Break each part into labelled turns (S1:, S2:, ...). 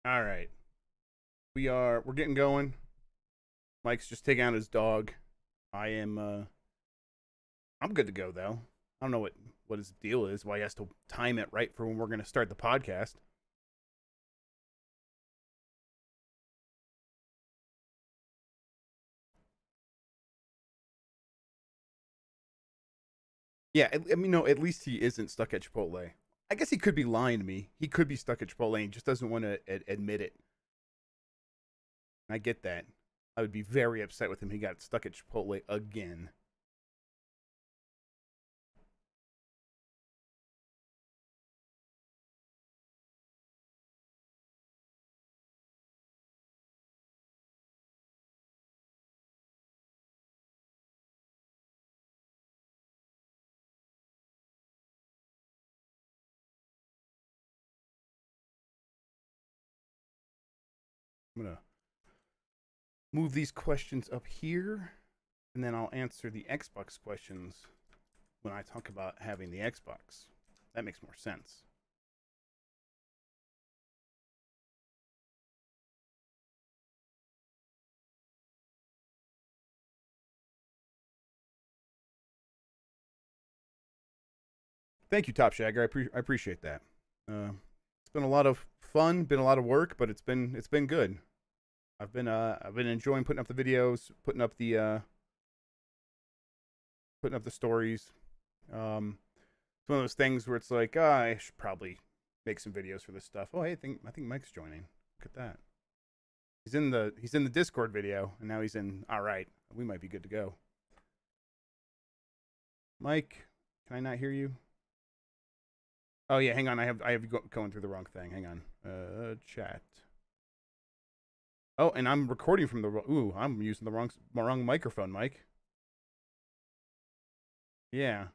S1: All right. We're getting going. Mike's just taking out his dog. I'm good to go though. I don't know what his deal is, why he has to time it right for when we're going to start the podcast. Yeah, I mean, no, at least he isn't stuck at Chipotle. I guess he could be lying to me. He could be stuck at Chipotle and he just doesn't want to admit it. I get that. I would be very upset with him if he got stuck at Chipotle again. I'm going to move these questions up here, and then I'll answer the Xbox questions when I talk about having the Xbox. That makes more sense. Thank you, Top Shagger. I appreciate that. It's been a lot of fun, been a lot of work, but it's been good. I've been enjoying putting up the videos, putting up the stories. It's one of those things where it's like, I should probably make some videos for this stuff. Oh, hey, I think Mike's joining. Look at that. He's in the Discord video, and now he's in. All right, we might be good to go. Mike, can I not hear you? Oh yeah, hang on. I have you going through the wrong thing. Hang on. Chat. Oh, and I'm recording from the. Ooh, I'm using the wrong microphone, Mike. Yeah,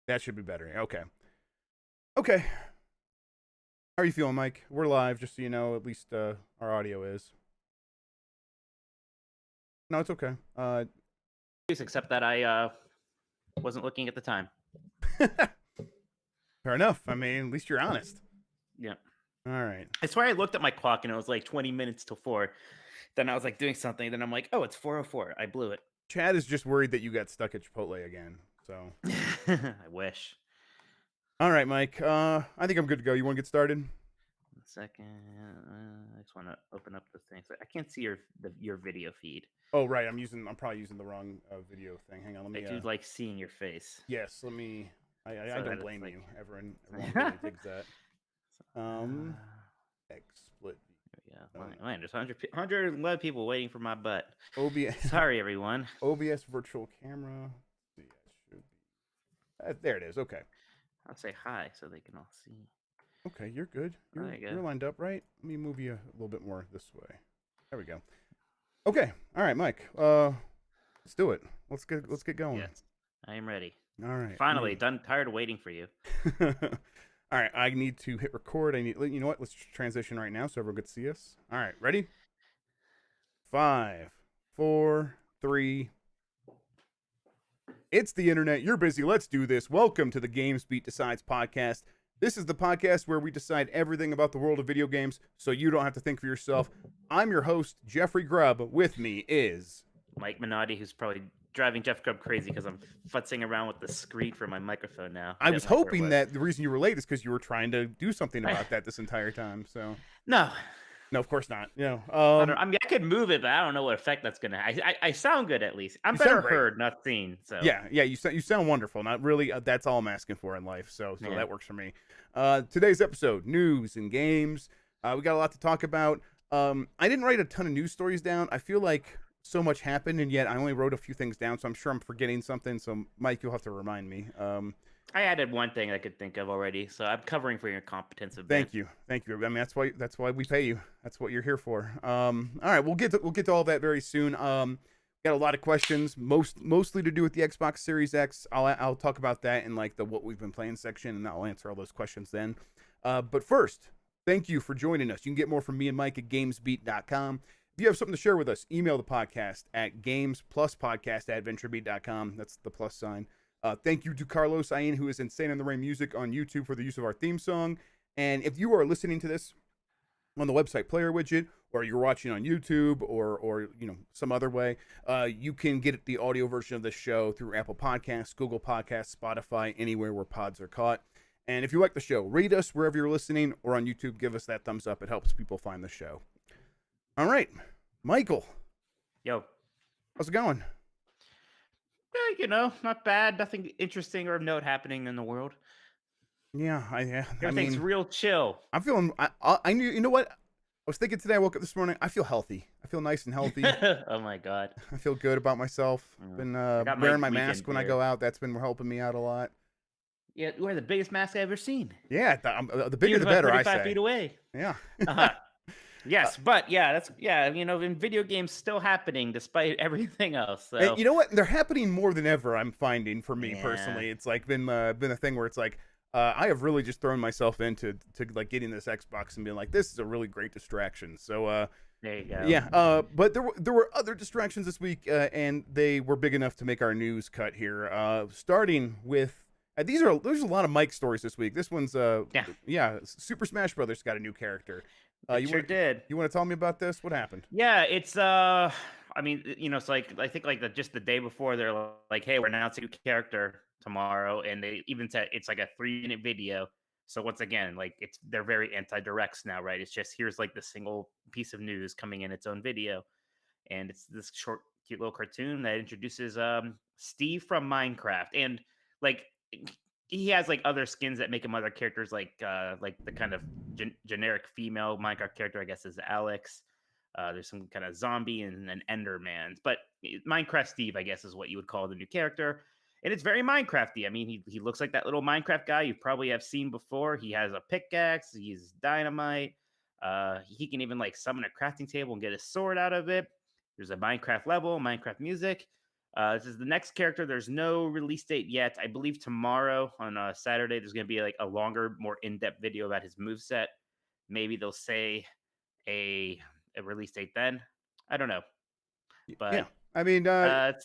S1: that should be better. Okay. Okay. How are you feeling, Mike? We're live, just so you know. At least our audio is. No, it's okay.
S2: Except that I wasn't looking at the time.
S1: Fair enough. I mean, at least you're honest.
S2: Yeah.
S1: All right.
S2: I swear I looked at my clock and it was like 20 minutes till 4. Then I was like doing something. Then I'm like, oh, it's 4:04. I blew it.
S1: Chad is just worried that you got stuck at Chipotle again. So.
S2: I wish.
S1: All right, Mike. I think I'm good to go. You want to get started?
S2: 1 second. I just want to open up the thing. So I can't see your video feed.
S1: Oh, right. I'm probably using the wrong video thing. Hang on. Let me.
S2: I do like seeing your face.
S1: Yes. Let me. I don't blame you. Everyone really digs that. XSplit.
S2: Yeah, man, there's 111 people waiting for my butt.
S1: OBS.
S2: Sorry, everyone.
S1: OBS virtual camera. Yeah, should be. There it is. Okay.
S2: I'll say hi so they can all see.
S1: Okay, you're good. You're lined up, right? Let me move you a little bit more this way. There we go. Okay. All right, Mike. Let's do it. Let's get going.
S2: Yes, I am ready.
S1: All right.
S2: Finally, tired of waiting for you.
S1: All right, I need to hit record. You know what? Let's transition right now so everyone can see us. All right, ready? 5, 4, 3. It's the internet. You're busy. Let's do this. Welcome to the GamesBeat Decides podcast. This is the podcast where we decide everything about the world of video games so you don't have to think for yourself. I'm your host, Jeffrey Grubb. With me is
S2: Mike Minotti, who's probably driving Jeff Grubb crazy because I'm futzing around with the screen for my microphone now.
S1: I was hoping that the reason you were late is because you were trying to do something about that this entire time. So
S2: no,
S1: of course not.
S2: I mean, I could move it, but I don't know what effect that's gonna have. I sound good at least. I'm better heard, not seen. So
S1: yeah, you sound wonderful. Not really. That's all I'm asking for in life. So that works for me. Today's episode: news and games. We got a lot to talk about. I didn't write a ton of news stories down. I feel like so much happened, and yet I only wrote a few things down, so I'm sure I'm forgetting something. So, Mike, you'll have to remind me.
S2: I added one thing I could think of already, so I'm covering for your competence a bit.
S1: Thank you. I mean, that's why we pay you. That's what you're here for. All right, we'll get to all that very soon. Got a lot of questions, mostly to do with the Xbox Series X. I'll talk about that in like the what we've been playing section, and I'll answer all those questions then. But first, thank you for joining us. You can get more from me and Mike at GamesBeat.com. If you have something to share with us, email the podcast at gamespluspodcast@venturebeat.com. That's the plus sign. Thank you to Carlos Ayin, who is Insane in the Rain Music on YouTube, for the use of our theme song. And if you are listening to this on the website player widget, or you're watching on YouTube, or some other way, you can get the audio version of the show through Apple Podcasts, Google Podcasts, Spotify, anywhere where pods are caught. And if you like the show, rate us wherever you're listening, or on YouTube, give us that thumbs up. It helps people find the show. All right, Michael.
S2: Yo.
S1: How's it going?
S2: Not bad. Nothing interesting or of note happening in the world.
S1: Yeah,
S2: Everything's real chill.
S1: I'm feeling. I knew. You know what? I was thinking today. I woke up this morning. I feel healthy. I feel nice and healthy.
S2: Oh my god.
S1: I feel good about myself. Been wearing my mask when I go out. That's been helping me out a lot.
S2: Yeah, you wear the biggest mask I've ever seen.
S1: Yeah, the bigger the better.
S2: 35
S1: I say.
S2: feet away.
S1: Yeah.
S2: Yes, but in video games still happening despite everything else. So.
S1: And you know what? They're happening more than ever. I'm finding for me personally. It's like been a thing where it's like I have really just thrown myself into like getting this Xbox and being like, this is a really great distraction. So
S2: there you go.
S1: Yeah. But there were other distractions this week, and they were big enough to make our news cut here. Starting with. There's a lot of Mike stories this week. This one's Super Smash Brothers got a new character.
S2: You did.
S1: You want to tell me about this? What happened?
S2: Yeah, it's it's like I think like just the day before they're like, hey, we're announcing a new character tomorrow, and they even said it's like a 3-minute video. So once again, like they're very anti-directs now, right? It's just here's like the single piece of news coming in its own video, and it's this short, cute little cartoon that introduces Steve from Minecraft, and like he has like other skins that make him other characters, like the kind of generic female Minecraft character, I guess, is Alex. There's some kind of zombie and an Enderman, but Minecraft Steve, I guess, is what you would call the new character, and it's very Minecrafty. I mean, he looks like that little Minecraft guy you probably have seen before. He has a pickaxe, he's dynamite. He can even like summon a crafting table and get a sword out of it. There's a Minecraft level, Minecraft music. This is the next character. There's no release date yet. I believe tomorrow on Saturday, there's going to be like a longer, more in-depth video about his moveset. Maybe they'll say a release date then. I don't know. But
S1: yeah, I mean,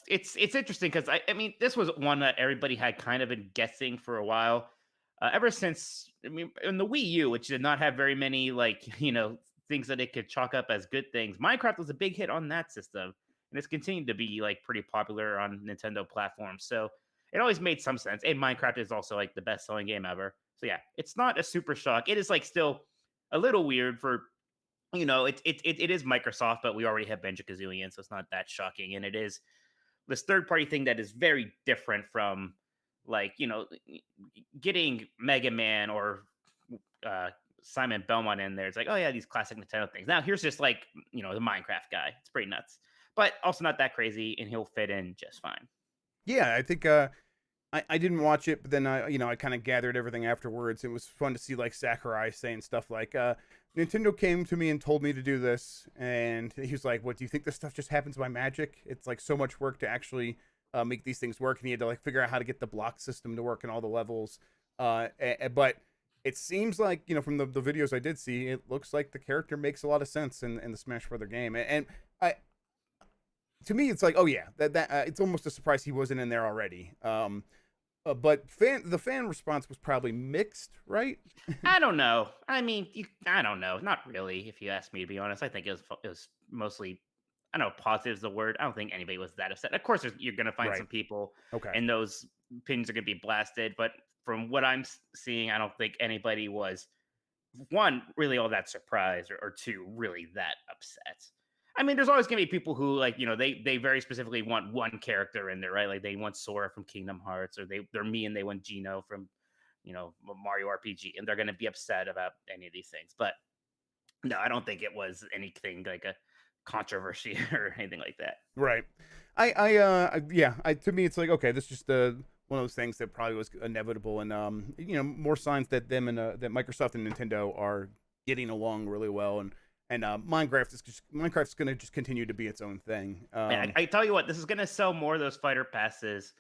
S2: it's interesting because I mean, this was one that everybody had kind of been guessing for a while. Ever since, I mean, in the Wii U, which did not have very many things that it could chalk up as good things. Minecraft was a big hit on that system. And it's continued to be like pretty popular on Nintendo platforms. So it always made some sense. And Minecraft is also like the best selling game ever. So yeah, it's not a super shock. It is like still a little weird for, it is Microsoft, but we already have Banjo-Kazooie, so it's not that shocking. And it is this third party thing that is very different from like, getting Mega Man or Simon Belmont in there. It's like, oh yeah, these classic Nintendo things. Now here's just like, the Minecraft guy. It's pretty nuts. But also not that crazy, and he'll fit in just fine.
S1: Yeah, I think I didn't watch it, but then I kind of gathered everything afterwards. It was fun to see like Sakurai saying stuff like, Nintendo came to me and told me to do this, and he was like, "What do you think? This stuff just happens by magic? It's like so much work to actually make these things work." And he had to like figure out how to get the block system to work in all the levels. But it seems like from the videos I did see, it looks like the character makes a lot of sense in the Smash Brother game, and to me, it's like, oh yeah, that it's almost a surprise he wasn't in there already. But the fan response was probably mixed, right?
S2: I don't know. I mean, I don't know. Not really, if you ask me, to be honest. I think it was mostly, I don't know, positive is the word. I don't think anybody was that upset. Of course, you're going to find some people, and those opinions are going to be blasted. But from what I'm seeing, I don't think anybody was, one, really all that surprised, or two, really that upset. I mean, there's always going to be people who like, they very specifically want one character in there, right? Like they want Sora from Kingdom Hearts, or they're me and they want Gino from, Mario RPG, and they're going to be upset about any of these things. But no, I don't think it was anything like a controversy or anything like that.
S1: Right. To me, it's like, okay, this is just one of those things that probably was inevitable, and more signs that that Microsoft and Nintendo are getting along really well, and Minecraft's going to just continue to be its own thing.
S2: Man, I tell you what, this is going to sell more of those fighter passes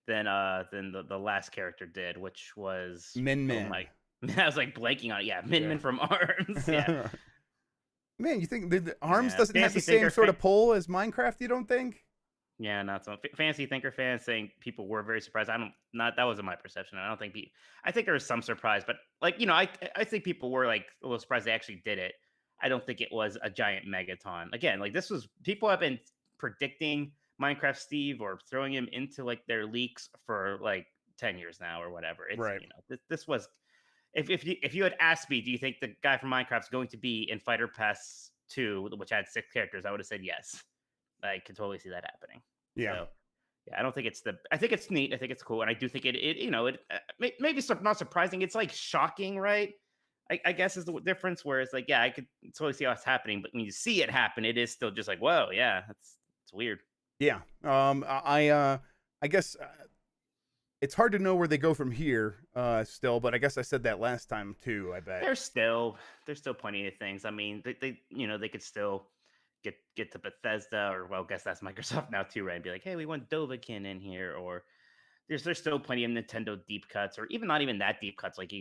S2: than the last character did, which was
S1: Min.
S2: I was like blanking on it. Yeah, Min from ARMS. Yeah.
S1: Man, you think the ARMS doesn't have the same sort of pull as Minecraft? You don't think?
S2: Yeah, not so. Fantasy Thinker fans saying people were very surprised. That wasn't my perception. I don't think I think there was some surprise, but like I think people were like a little surprised they actually did it. I don't think it was a giant megaton. Again, like this was people have been predicting Minecraft Steve or throwing him into like their leaks for like 10 years now or whatever. It's
S1: Right.
S2: this was if you had asked me, do you think the guy from Minecraft's going to be in Fighter Pass 2, which had 6 characters, I would have said yes. I could totally see that happening.
S1: Yeah.
S2: So yeah, I don't think it's the. I think it's neat. I think it's cool, and I do think maybe not surprising. It's like shocking, right? I guess is the difference. Where it's like, yeah, I could totally see how it's happening, but when you see it happen, it is still just like, whoa, yeah, it's weird.
S1: Yeah. I guess it's hard to know where they go from here. Still, but I guess I said that last time too. I bet.
S2: There's still plenty of things. I mean, they could still get to Bethesda, or well, I guess that's Microsoft now too, right? And be like, hey, we want Dovahkiin in here, or there's still plenty of Nintendo deep cuts, or even not even that deep cuts. Like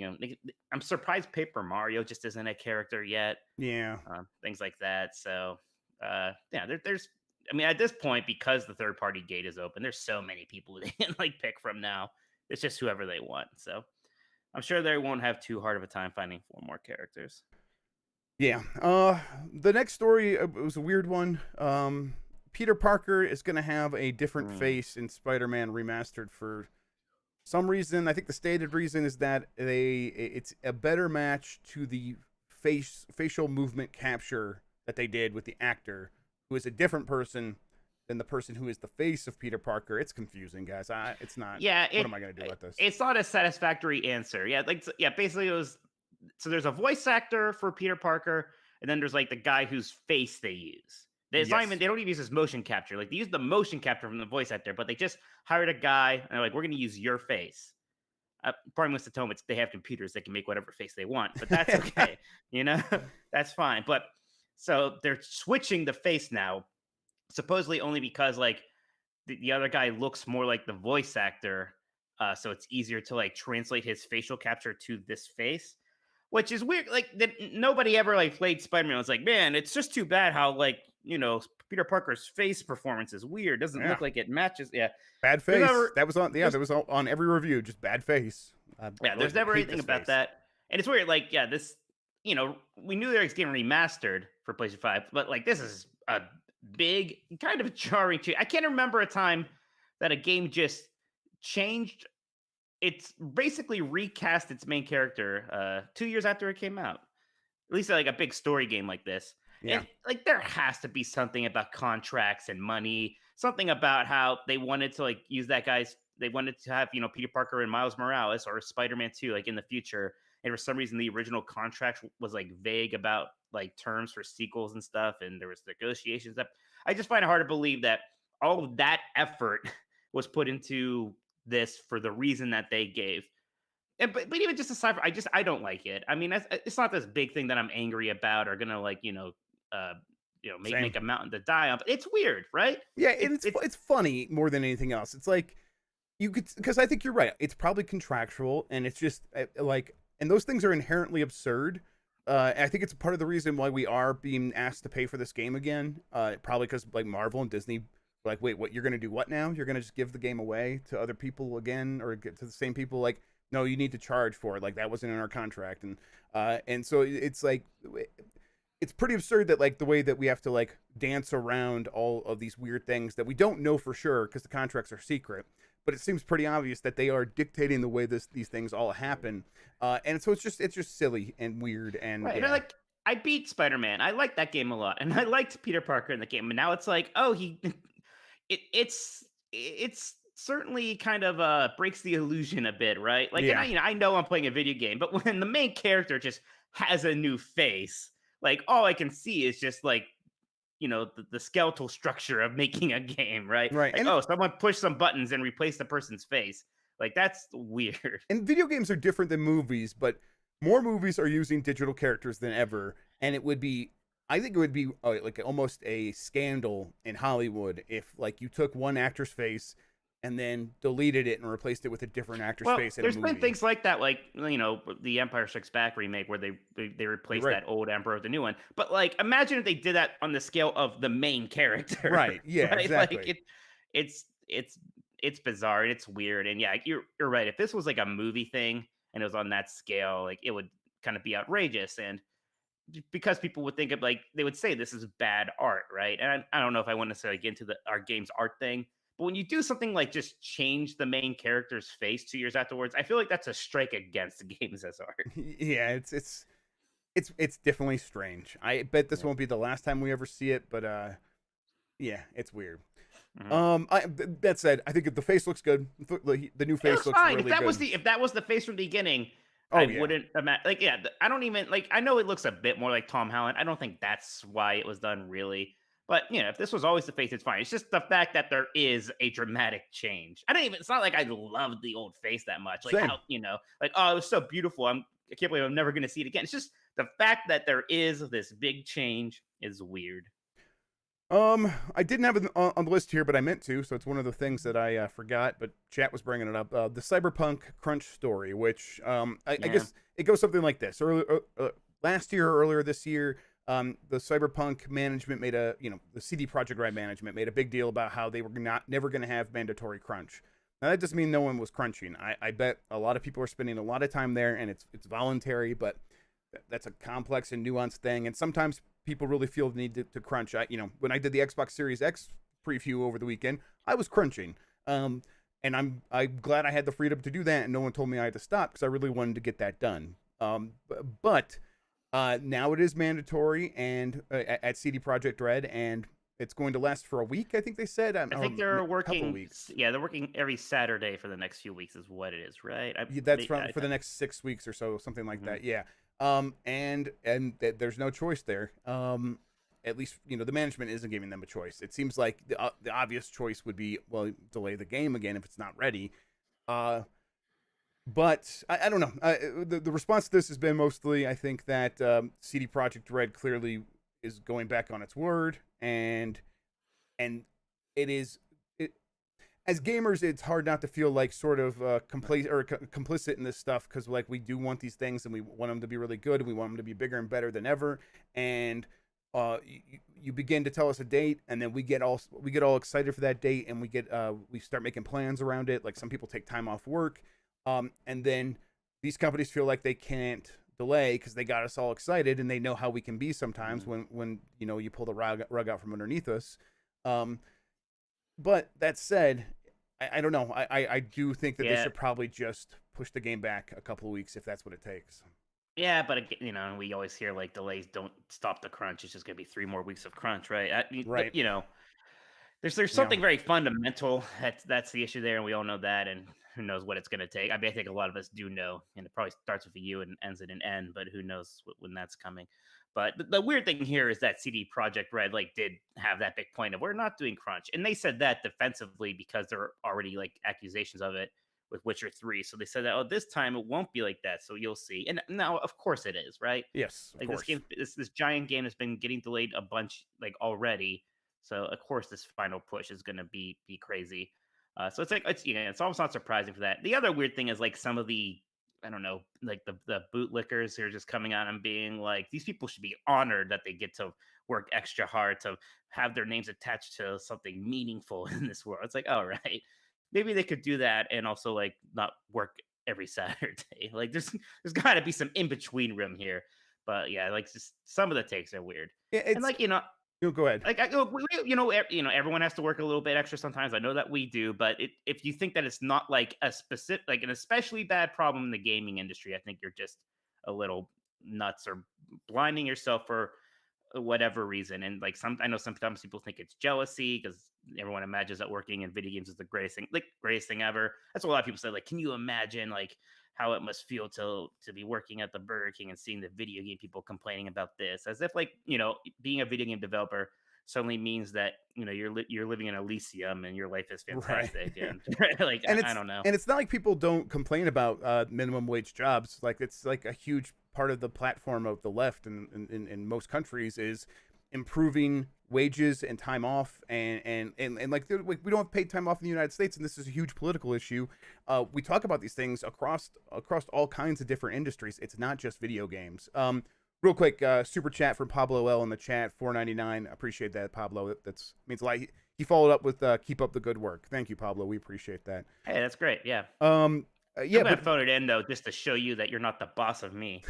S2: I'm surprised Paper Mario just isn't a character yet.
S1: Yeah.
S2: Things like that. So yeah, there's. I mean, at this point, because the third party gate is open, there's so many people they can like pick from now. It's just whoever they want. So I'm sure they won't have too hard of a time finding 4 more characters.
S1: Yeah. The next story it was a weird one. Peter Parker is going to have a different face in Spider-Man Remastered for some reason. I think the stated reason is that it's a better match to the facial movement capture that they did with the actor, who is a different person than the person who is the face of Peter Parker. It's confusing, guys. It's not.
S2: Yeah.
S1: What am I going to do with this?
S2: It's not a satisfactory answer. Yeah. Basically, it was. So there's a voice actor for Peter Parker, and then there's like the guy whose face they use. It's not even, they don't even use his motion capture. Like they use the motion capture from the voice actor, but they just hired a guy and they're like, we're going to use your face. Part of tell them they have computers that can make whatever face they want, but that's okay. That's fine. But so they're switching the face now, supposedly only because like the other guy looks more like the voice actor. So it's easier to like translate his facial capture to this face. Which is weird. Like nobody ever like played Spider-Man. It's like, man, it's just too bad how like Peter Parker's face performance is weird. Doesn't look like it matches. Yeah,
S1: bad face. That was on. Yeah, that was on every review. Just bad face.
S2: There's never anything about that, and it's weird. Like, yeah, this. We knew they were getting remastered for PlayStation 5, but like this is a big kind of jarring. I can't remember a time that a game just changed. It's basically recast its main character 2 years after it came out. At least like a big story game like this.
S1: Yeah.
S2: And like there has to be something about contracts and money, something about how they wanted to like use that guy's. They wanted to have Peter Parker and Miles Morales or Spider-Man 2 like in the future. And for some reason, the original contract was like vague about like terms for sequels and stuff, and there was negotiations. I just find it hard to believe that all of that effort was put into this for the reason that they gave. But even just aside from, I don't like it. I mean, it's not this big thing that I'm angry about or gonna like make a mountain to die on. But it's weird, right?
S1: Yeah, it's funny more than anything else. It's like you could, because I think you're right. It's probably contractual, and it's just like, and those things are inherently absurd. I think it's part of the reason why we are being asked to pay for this game again. Probably because like Marvel and Disney. Like, wait, what? You're gonna do what now? You're gonna just give the game away to other people again, or get to the same people? Like, no, you need to charge for it. Like that wasn't in our contract, and so it's like, it's pretty absurd that like the way that we have to like dance around all of these weird things that we don't know for sure because the contracts are secret. But it seems pretty obvious that they are dictating the way these things all happen, and so it's just silly and weird and
S2: right.
S1: Yeah.
S2: Like I beat Spider-Man. I liked that game a lot, and I liked Peter Parker in the game. And now it's like, oh, it's certainly kind of breaks the illusion a bit, right? Like,
S1: Yeah.
S2: and I know I'm playing a video game, but when the main character just has a new face, like all I can see is just like the skeletal structure of making a game, right?
S1: Right.
S2: Like,
S1: And
S2: someone pushed some buttons and replaced the person's face. Like that's weird.
S1: And video games are different than movies, but more movies are using digital characters than ever, and I think it would be like almost a scandal in Hollywood if like you took one actor's face and then deleted it and replaced it with a different actor's face in a
S2: there's
S1: movie.
S2: been things like that, like the Empire Strikes Back remake, where they replaced that old emperor with the new one. But like, imagine if they did that on the scale of the main character.
S1: Right? Yeah,
S2: right?
S1: exactly.
S2: Like it's bizarre and it's weird. And yeah, you're right. If this was like a movie thing and it was on that scale, like it would kind of be outrageous. And because people would think of like they would say this is bad art, right? And I don't know if I want to necessarily get into the our game's art thing, but when you do something like just change the main character's face 2 years afterwards, I feel like that's a strike against the games as art.
S1: Yeah, it's definitely strange. I bet this
S2: Yeah.
S1: won't be the last time we ever see it, but yeah, it's weird.
S2: Mhm.
S1: That said, I think the face looks good. The new
S2: It
S1: face
S2: looks
S1: looks
S2: fine.
S1: really good.
S2: If that was the face from the beginning, I
S1: Oh yeah,
S2: wouldn't imagine. Like, yeah, I don't even like. I know it looks a bit more like Tom Holland. I don't think that's why it was done, really. But if this was always the face, it's fine. It's just the fact that there is a dramatic change. I don't even. It's not like I loved the old face that much. Like
S1: same.
S2: how like oh, it was so beautiful. I can't believe I'm never going to see it again. It's just the fact that there is this big change is weird.
S1: I didn't have it on the list here, but I meant to, so it's one of the things that I forgot. But chat was bringing it up. The Cyberpunk Crunch story, which I
S2: Yeah.
S1: guess it goes something like this. Last year or earlier this year, the Cyberpunk management made the CD Projekt Red management made a big deal about how they were never going to have mandatory crunch. Now that doesn't mean no one was crunching. I bet a lot of people are spending a lot of time there, and it's voluntary, but that's a complex and nuanced thing. And sometimes people really feel the need to crunch. When I did the Xbox Series X preview over the weekend, I was crunching. And I'm glad I had the freedom to do that, and no one told me I had to stop because I really wanted to get that done. But now it is mandatory and at CD Projekt Red, and it's going to last for a week. I think they said.
S2: I think
S1: A
S2: they're
S1: couple
S2: working.
S1: weeks.
S2: Yeah, they're working every Saturday for the next few weeks, is what it is, right?
S1: Yeah, that's for the next 6 weeks or so, something like that. Yeah. And there's no choice there. At least the management isn't giving them a choice. It seems like the obvious choice would be, well, delay the game again if it's not ready. But I don't know. The response to this has been mostly, I think that CD Projekt Red clearly is going back on its word, and it is. As gamers, it's hard not to feel like sort of complicit in this stuff, because like we do want these things and we want them to be really good and we want them to be bigger and better than ever. And you begin to tell us a date, and then we get all excited for that date, and we start making plans around it. Like some people take time off work, and then these companies feel like they can't delay because they got us all excited, and they know how we can be sometimes when you pull the rug out from underneath us. But that said, I don't know. I do think that they should probably just push the game back a couple of weeks if that's what it takes.
S2: Yeah, but we always hear like delays don't stop the crunch. It's just gonna be 3 more weeks of crunch, right?
S1: Right.
S2: There's something very fundamental that's the issue there, and we all know that. And who knows what it's gonna take? I mean, I think a lot of us do know, and it probably starts with a U and ends in an N, but who knows when that's coming? But the weird thing here is that CD Projekt Red did have that big point of we're not doing crunch, and they said that defensively because there are already accusations of it with Witcher 3. So they said that this time it won't be like that. So you'll see. And now of course it is, right?
S1: Yes, of course.
S2: This game, this giant game has been getting delayed a bunch already. So of course this final push is going to be crazy. So it's almost not surprising for that. The other weird thing is some of the I don't know, the bootlickers who are just coming out and being like, these people should be honored that they get to work extra hard to have their names attached to something meaningful in this world. It's like, all right, maybe they could do that and also not work every Saturday. There's got to be some in between room here. But yeah, just some of the takes are weird. And
S1: go ahead.
S2: Everyone has to work a little bit extra sometimes. I know that we do, but if you think that it's not a specific, an especially bad problem in the gaming industry, I think you're just a little nuts or blinding yourself for whatever reason. And I know sometimes people think it's jealousy because everyone imagines that working in video games is the greatest thing ever. That's what a lot of people say. Can you imagine how it must feel to be working at the Burger King and seeing the video game people complaining about this, as if being a video game developer suddenly means that you're living in Elysium and your life is fantastic. Right. And I don't know.
S1: And it's not like people don't complain about minimum wage jobs. It's a huge part of the platform of the left in most countries is improving wages and time off, and we don't have paid time off in the United States, and this is a huge political issue. We talk about these things across all kinds of different industries. It's not just video games. Real quick, super chat from Pablo L in the chat, $4.99. Appreciate that, Pablo. That's means a lot. He followed up with keep up the good work. Thank you, Pablo. We appreciate that.
S2: Hey, that's great. Yeah.
S1: Yeah,
S2: I'm gonna
S1: but
S2: phone it in though, just to show you that you're not the boss of me.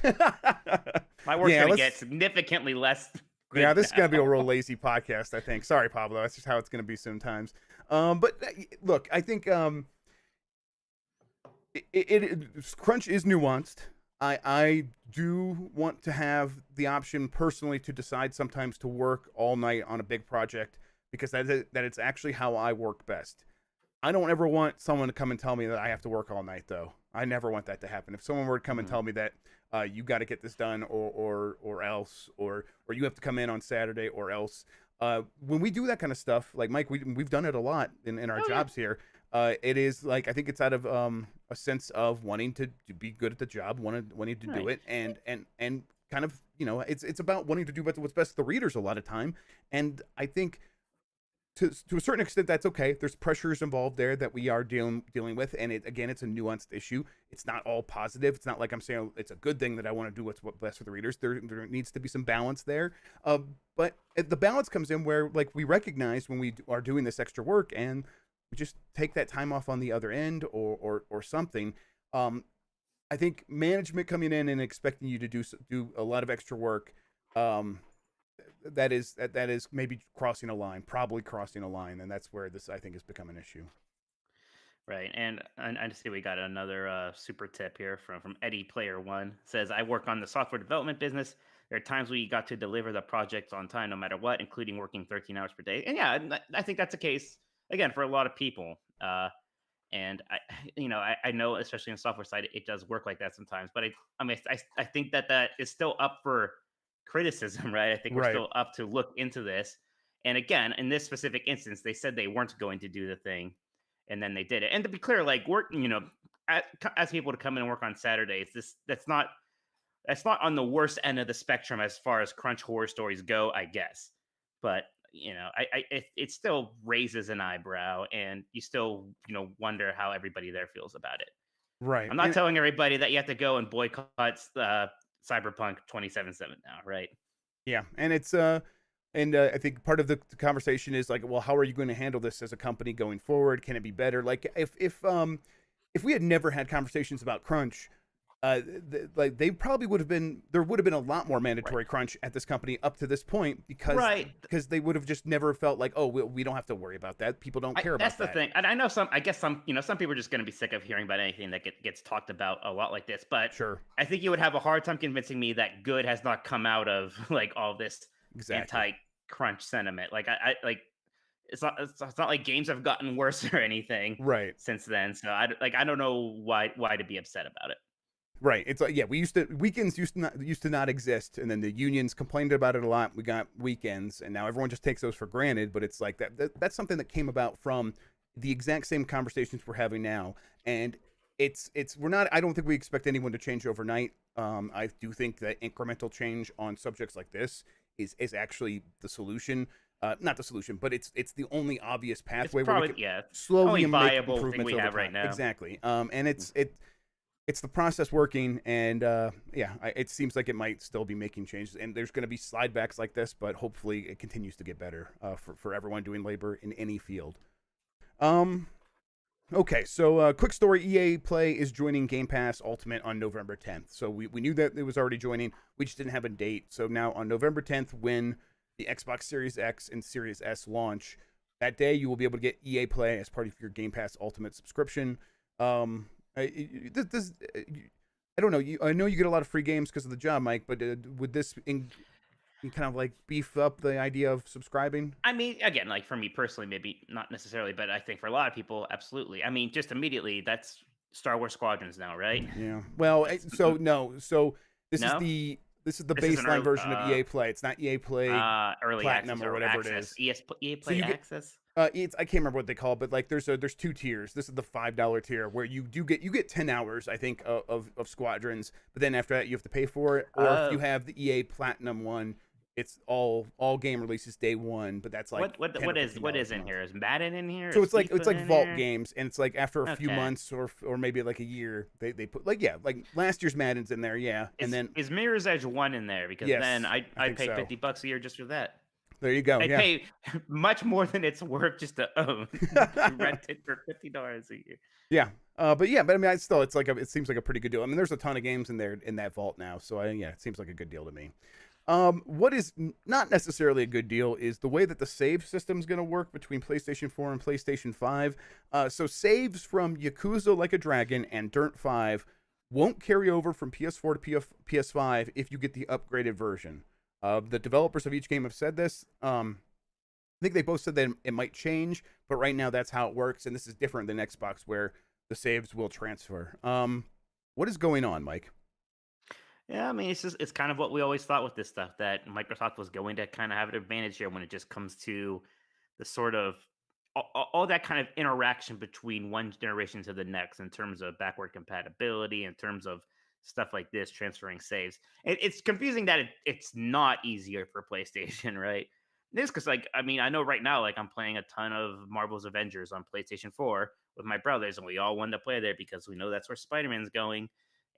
S2: My work's
S1: yeah,
S2: gonna get
S1: let's.
S2: significantly less
S1: Yeah,
S2: good
S1: this is gonna be a
S2: now.
S1: real lazy podcast, I think. Sorry, Pablo. That's just how it's gonna be sometimes. But look, I think crunch is nuanced. I do want to have the option personally to decide sometimes to work all night on a big project because that it's actually how I work best. I don't ever want someone to come and tell me that I have to work all night, though. I never want that to happen. If someone were to come and
S2: Mhm.
S1: tell me that you got to get this done, or else, or you have to come in on Saturday, or else, when we do that kind of stuff, like Mike, we've done it a lot in our
S2: Oh yeah.
S1: jobs here. It is like I think it's out of a sense of wanting to be good at the job, wanting to do
S2: Right.
S1: it, and kind of it's about wanting to do what's best for the readers a lot of time, and I think to a certain extent that's okay. There's pressures involved there that we are dealing with, and it's a nuanced issue. It's not all positive. It's not like I'm saying it's a good thing that I want to do what's best for the readers. There needs to be some balance there, but the balance comes in where like we recognize when we are doing this extra work and we just take that time off on the other end or something. I think management coming in and expecting you to do a lot of extra work, um, that is maybe crossing a line, probably crossing a line, and that's where this I think has become an issue.
S2: Right. And I see we got another super tip here from Eddie Player One. Says I work on the software development business. There are times we got to deliver the project on time no matter what, including working 13 hours per day. And yeah, I think that's the case again for a lot of people. And I know, especially in the software side, it does work like that sometimes. But I think that is still up for criticism, right? I think we're
S1: Right.
S2: still up to look into this. And again, in this specific instance, they said they weren't going to do the thing, and then they did it. And to be clear, like work, as people to come in and work on Saturdays, that's not on the worst end of the spectrum as far as crunch horror stories go, I guess. But it still raises an eyebrow, and you still wonder how everybody there feels about it.
S1: Right.
S2: I'm not
S1: And
S2: telling everybody that you have to go and boycott Cyberpunk 2077 now, right?
S1: yeah, and it's and I think part of the conversation is like, well, how are you going to handle this as a company going forward? Can it be better? Like if we had never had conversations about crunch, like they probably would have been there would have been a lot more
S2: Right.
S1: mandatory crunch at this company up to this point
S2: Right.
S1: because they would have just never felt like, oh, we don't have to worry about that. People don't care
S2: That's
S1: about
S2: the
S1: that.
S2: thing, and I know some. I guess some people are just going to be sick of hearing about anything that gets talked about a lot like this. But
S1: Sure.
S2: I think you would have a hard time convincing me that good has not come out of like all this
S1: Exactly.
S2: anti-crunch sentiment. Like I like it's not like games have gotten worse or anything
S1: Right.
S2: since then. So I don't know why to be upset about it.
S1: Right. It's like, yeah, weekends used to not exist, and then the unions complained about it a lot. We got weekends, and now everyone just takes those for granted. But it's like that's something that came about from the exact same conversations we're having now, and it's we're not. I don't think we expect anyone to change overnight. I do think that incremental change on subjects like this is actually the solution. Not the solution, but it's the only obvious
S2: It's
S1: pathway where we
S2: probably
S1: can
S2: only
S1: slowly make
S2: viable thing
S1: improvements
S2: we
S1: over
S2: have
S1: time.
S2: right now.
S1: Exactly. And it's the process working, and yeah, it seems like it might still be making changes, and there's going to be slide backs like this, but hopefully it continues to get better for everyone doing labor in any field. um okay, so quick story: EA Play is joining Game Pass Ultimate on November 10th. So we knew that it was already joining, we just didn't have a date. So now on November 10th, when the Xbox Series X and Series S launch, that day you will be able to get EA Play as part of your Game Pass Ultimate subscription. I don't know. I know you get a lot of free games because of the job, Mike. But would this kind of like beef up the idea of subscribing?
S2: I mean, again, like for me personally, maybe not necessarily, but I think for a lot of people, absolutely. I mean, just immediately, that's Star Wars Squadrons now, right?
S1: Yeah. Well,
S2: That's
S1: so no. So this is
S2: no.
S1: the
S2: This is an
S1: baseline
S2: early,
S1: version of EA Play. It's not EA Play
S2: early access
S1: Platinum or
S2: or
S1: whatever it
S2: access.
S1: is.
S2: EA
S1: So
S2: Play
S1: you get
S2: Access.
S1: it's I can't remember what they call it, but like there's two tiers. This is the $5 tier where you get 10 hours I think of Squadrons, but then after that you have to pay for it. Or if you
S2: Oh,
S1: have the EA Platinum one, it's all game releases day one, but that's like
S2: what what
S1: 10 or
S2: what is what
S1: $15
S2: is
S1: a
S2: in
S1: month.
S2: here? Is Madden in here?
S1: So
S2: Is
S1: it's
S2: FIFA
S1: like
S2: in
S1: vault
S2: here?
S1: games, and it's like after a few
S2: Okay.
S1: months or maybe like a year, they put like, yeah, like last year's Madden's in there, yeah, and
S2: Is
S1: then
S2: is Mirror's Edge 1 in there? Because then
S1: yes,
S2: I
S1: I
S2: I'd
S1: think
S2: pay
S1: so.
S2: $50 a year just for that.
S1: There you go.
S2: I
S1: Yeah.
S2: pay much more than it's worth just to own to rent it for $50 a year.
S1: Yeah. But I mean, it seems like a pretty good deal. I mean, there's a ton of games in there in that vault now, so yeah, it seems like a good deal to me. What is not necessarily a good deal is the way that the save system is going to work between PlayStation 4 and PlayStation 5. So saves from Yakuza Like a Dragon and Dirt 5 won't carry over from PS4 to PS5 if you get the upgraded version. The developers of each game have said this. I think they both said that it might change, but right now that's how it works, and this is different than Xbox where the saves will transfer. What is going on, Mike?
S2: Yeah, I mean, it's kind of what we always thought with this stuff, that Microsoft was going to kind of have an advantage here when it just comes to the sort of all that kind of interaction between one generation to the next in terms of backward compatibility, in terms of stuff like this, transferring saves. It's confusing that it's not easier for PlayStation, right? This because, like, I mean, I know right now, like, I'm playing a ton of Marvel's Avengers on PlayStation 4 with my brothers, and we all wanted to play there because we know that's where Spider-Man's going.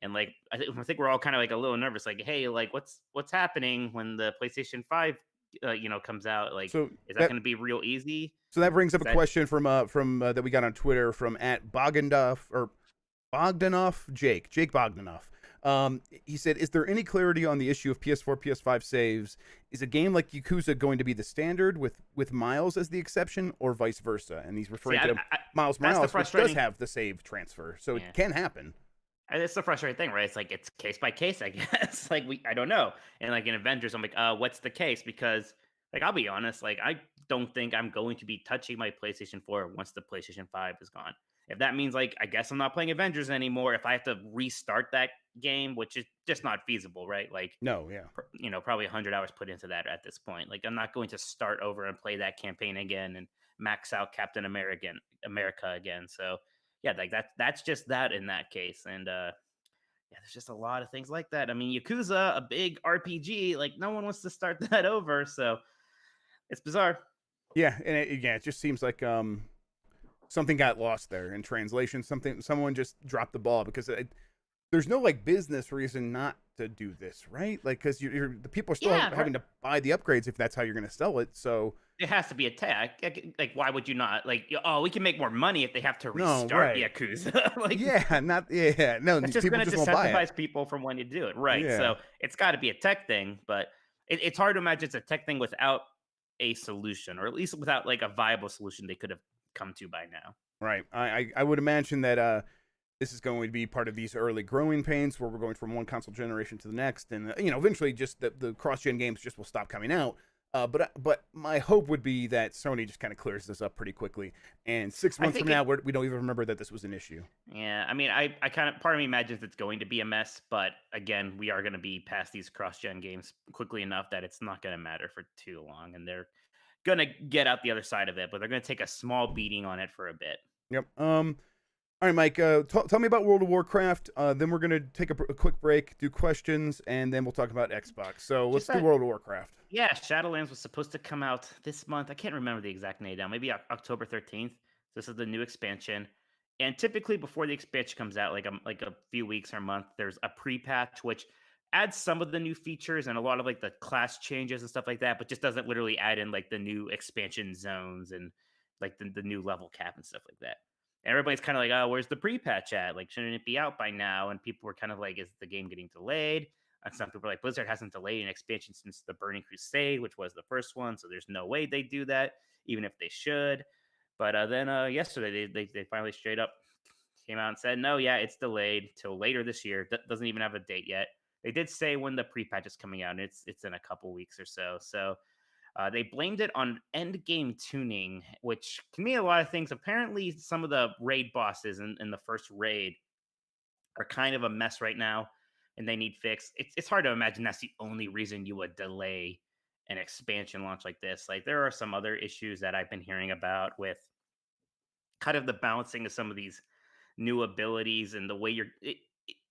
S2: And like, I think we're all kind of like a little nervous, like, hey, like, what's happening when the PlayStation 5, comes out? Like,
S1: So
S2: is that
S1: that
S2: going to be real easy?
S1: so that brings up
S2: Is
S1: a
S2: that
S1: question from that we got on Twitter from at Bogdanoff Jake Bogdanoff. He said, "Is there any clarity on the issue of PS4 PS5 saves? Is a game like Yakuza going to be the standard with Miles as the exception, or vice versa?" And he's
S2: see?
S1: referring to Miles
S2: That's the
S1: Morales, which does
S2: frustrating.
S1: have the save transfer, so
S2: Yeah,
S1: it can happen.
S2: and it's the frustrating thing, right? It's like it's case by case, I guess. Like I don't know. And like in Avengers, I'm like, what's the case? Because like I'll be honest, like I don't think I'm going to be touching my PlayStation 4 once the PlayStation 5 is gone. If that means like I guess I'm not playing Avengers anymore, if I have to restart that game, which is just not feasible, right? Like
S1: No, yeah,
S2: probably 100 hours put into that at this point. Like I'm not going to start over and play that campaign again and max out Captain America again. So yeah, like that's just that in that case. And yeah, there's just a lot of things like that. I mean, Yakuza, a big RPG, like no one wants to start that over, so it's bizarre.
S1: yeah, and it just seems like something got lost there in translation. Someone just dropped the ball because there's no like business reason not to do this, right? Like because the people are still
S2: Yeah, right.
S1: having to buy the upgrades if that's how you're going to sell it. So
S2: It has to be a tech. Like, why would you not? Like, oh, we can make more money if they have to
S1: no,
S2: restart
S1: right?
S2: Yakuza. Like,
S1: Yeah, not yeah. No,
S2: that's just
S1: people
S2: going to
S1: just won't buy it.
S2: disincentivize people from wanting to do it, right?
S1: Yeah,
S2: So it's got to be a tech thing, but it's hard to imagine it's a tech thing without a solution, or at least without like a viable solution they could have come to by now.
S1: right. I would imagine that this is going to be part of these early growing pains where we're going from one console generation to the next, and eventually just the cross gen games just will stop coming out. But my hope would be that Sony just kind of clears this up pretty quickly, and six
S2: I
S1: months from
S2: think
S1: now we don't even remember that this was an issue.
S2: Yeah, I mean, I kind of part of me imagines it's going to be a mess, but again, we are going to be past these cross-gen games quickly enough that it's not going to matter for too long, and they're going to get out the other side of it, but they're going to take a small beating on it for a bit.
S1: Yep. All right, Mike. Tell me about World of Warcraft. Then we're gonna take a quick break, do questions, and then we'll talk about Xbox. So let's
S2: Just
S1: do
S2: that,
S1: World of Warcraft.
S2: yeah, Shadowlands was supposed to come out this month. I can't remember the exact name now. Maybe October 13th. This is the new expansion. And typically before the expansion comes out, like a few weeks or a month, there's a pre-patch which adds some of the new features and a lot of like the class changes and stuff like that, but just doesn't literally add in like the new expansion zones and like the new level cap and stuff like that. And everybody's kind of like, oh, where's the pre-patch at? Like, shouldn't it be out by now? And people were kind of like, is the game getting delayed? And some people are like, Blizzard hasn't delayed an expansion since the Burning Crusade, which was the first one. So there's no way they do that, even if they should. But then yesterday, they finally straight up came out and said, no, yeah, it's delayed till later this year. Doesn't even have a date yet. They did say when the pre-patch is coming out, and it's in a couple weeks or so. So they blamed it on end game tuning, which can mean a lot of things. Apparently, some of the raid bosses in the first raid are kind of a mess right now, and they need fixed. It's hard to imagine that's the only reason you would delay an expansion launch like this. Like there are some other issues that I've been hearing about with kind of the balancing of some of these new abilities and the way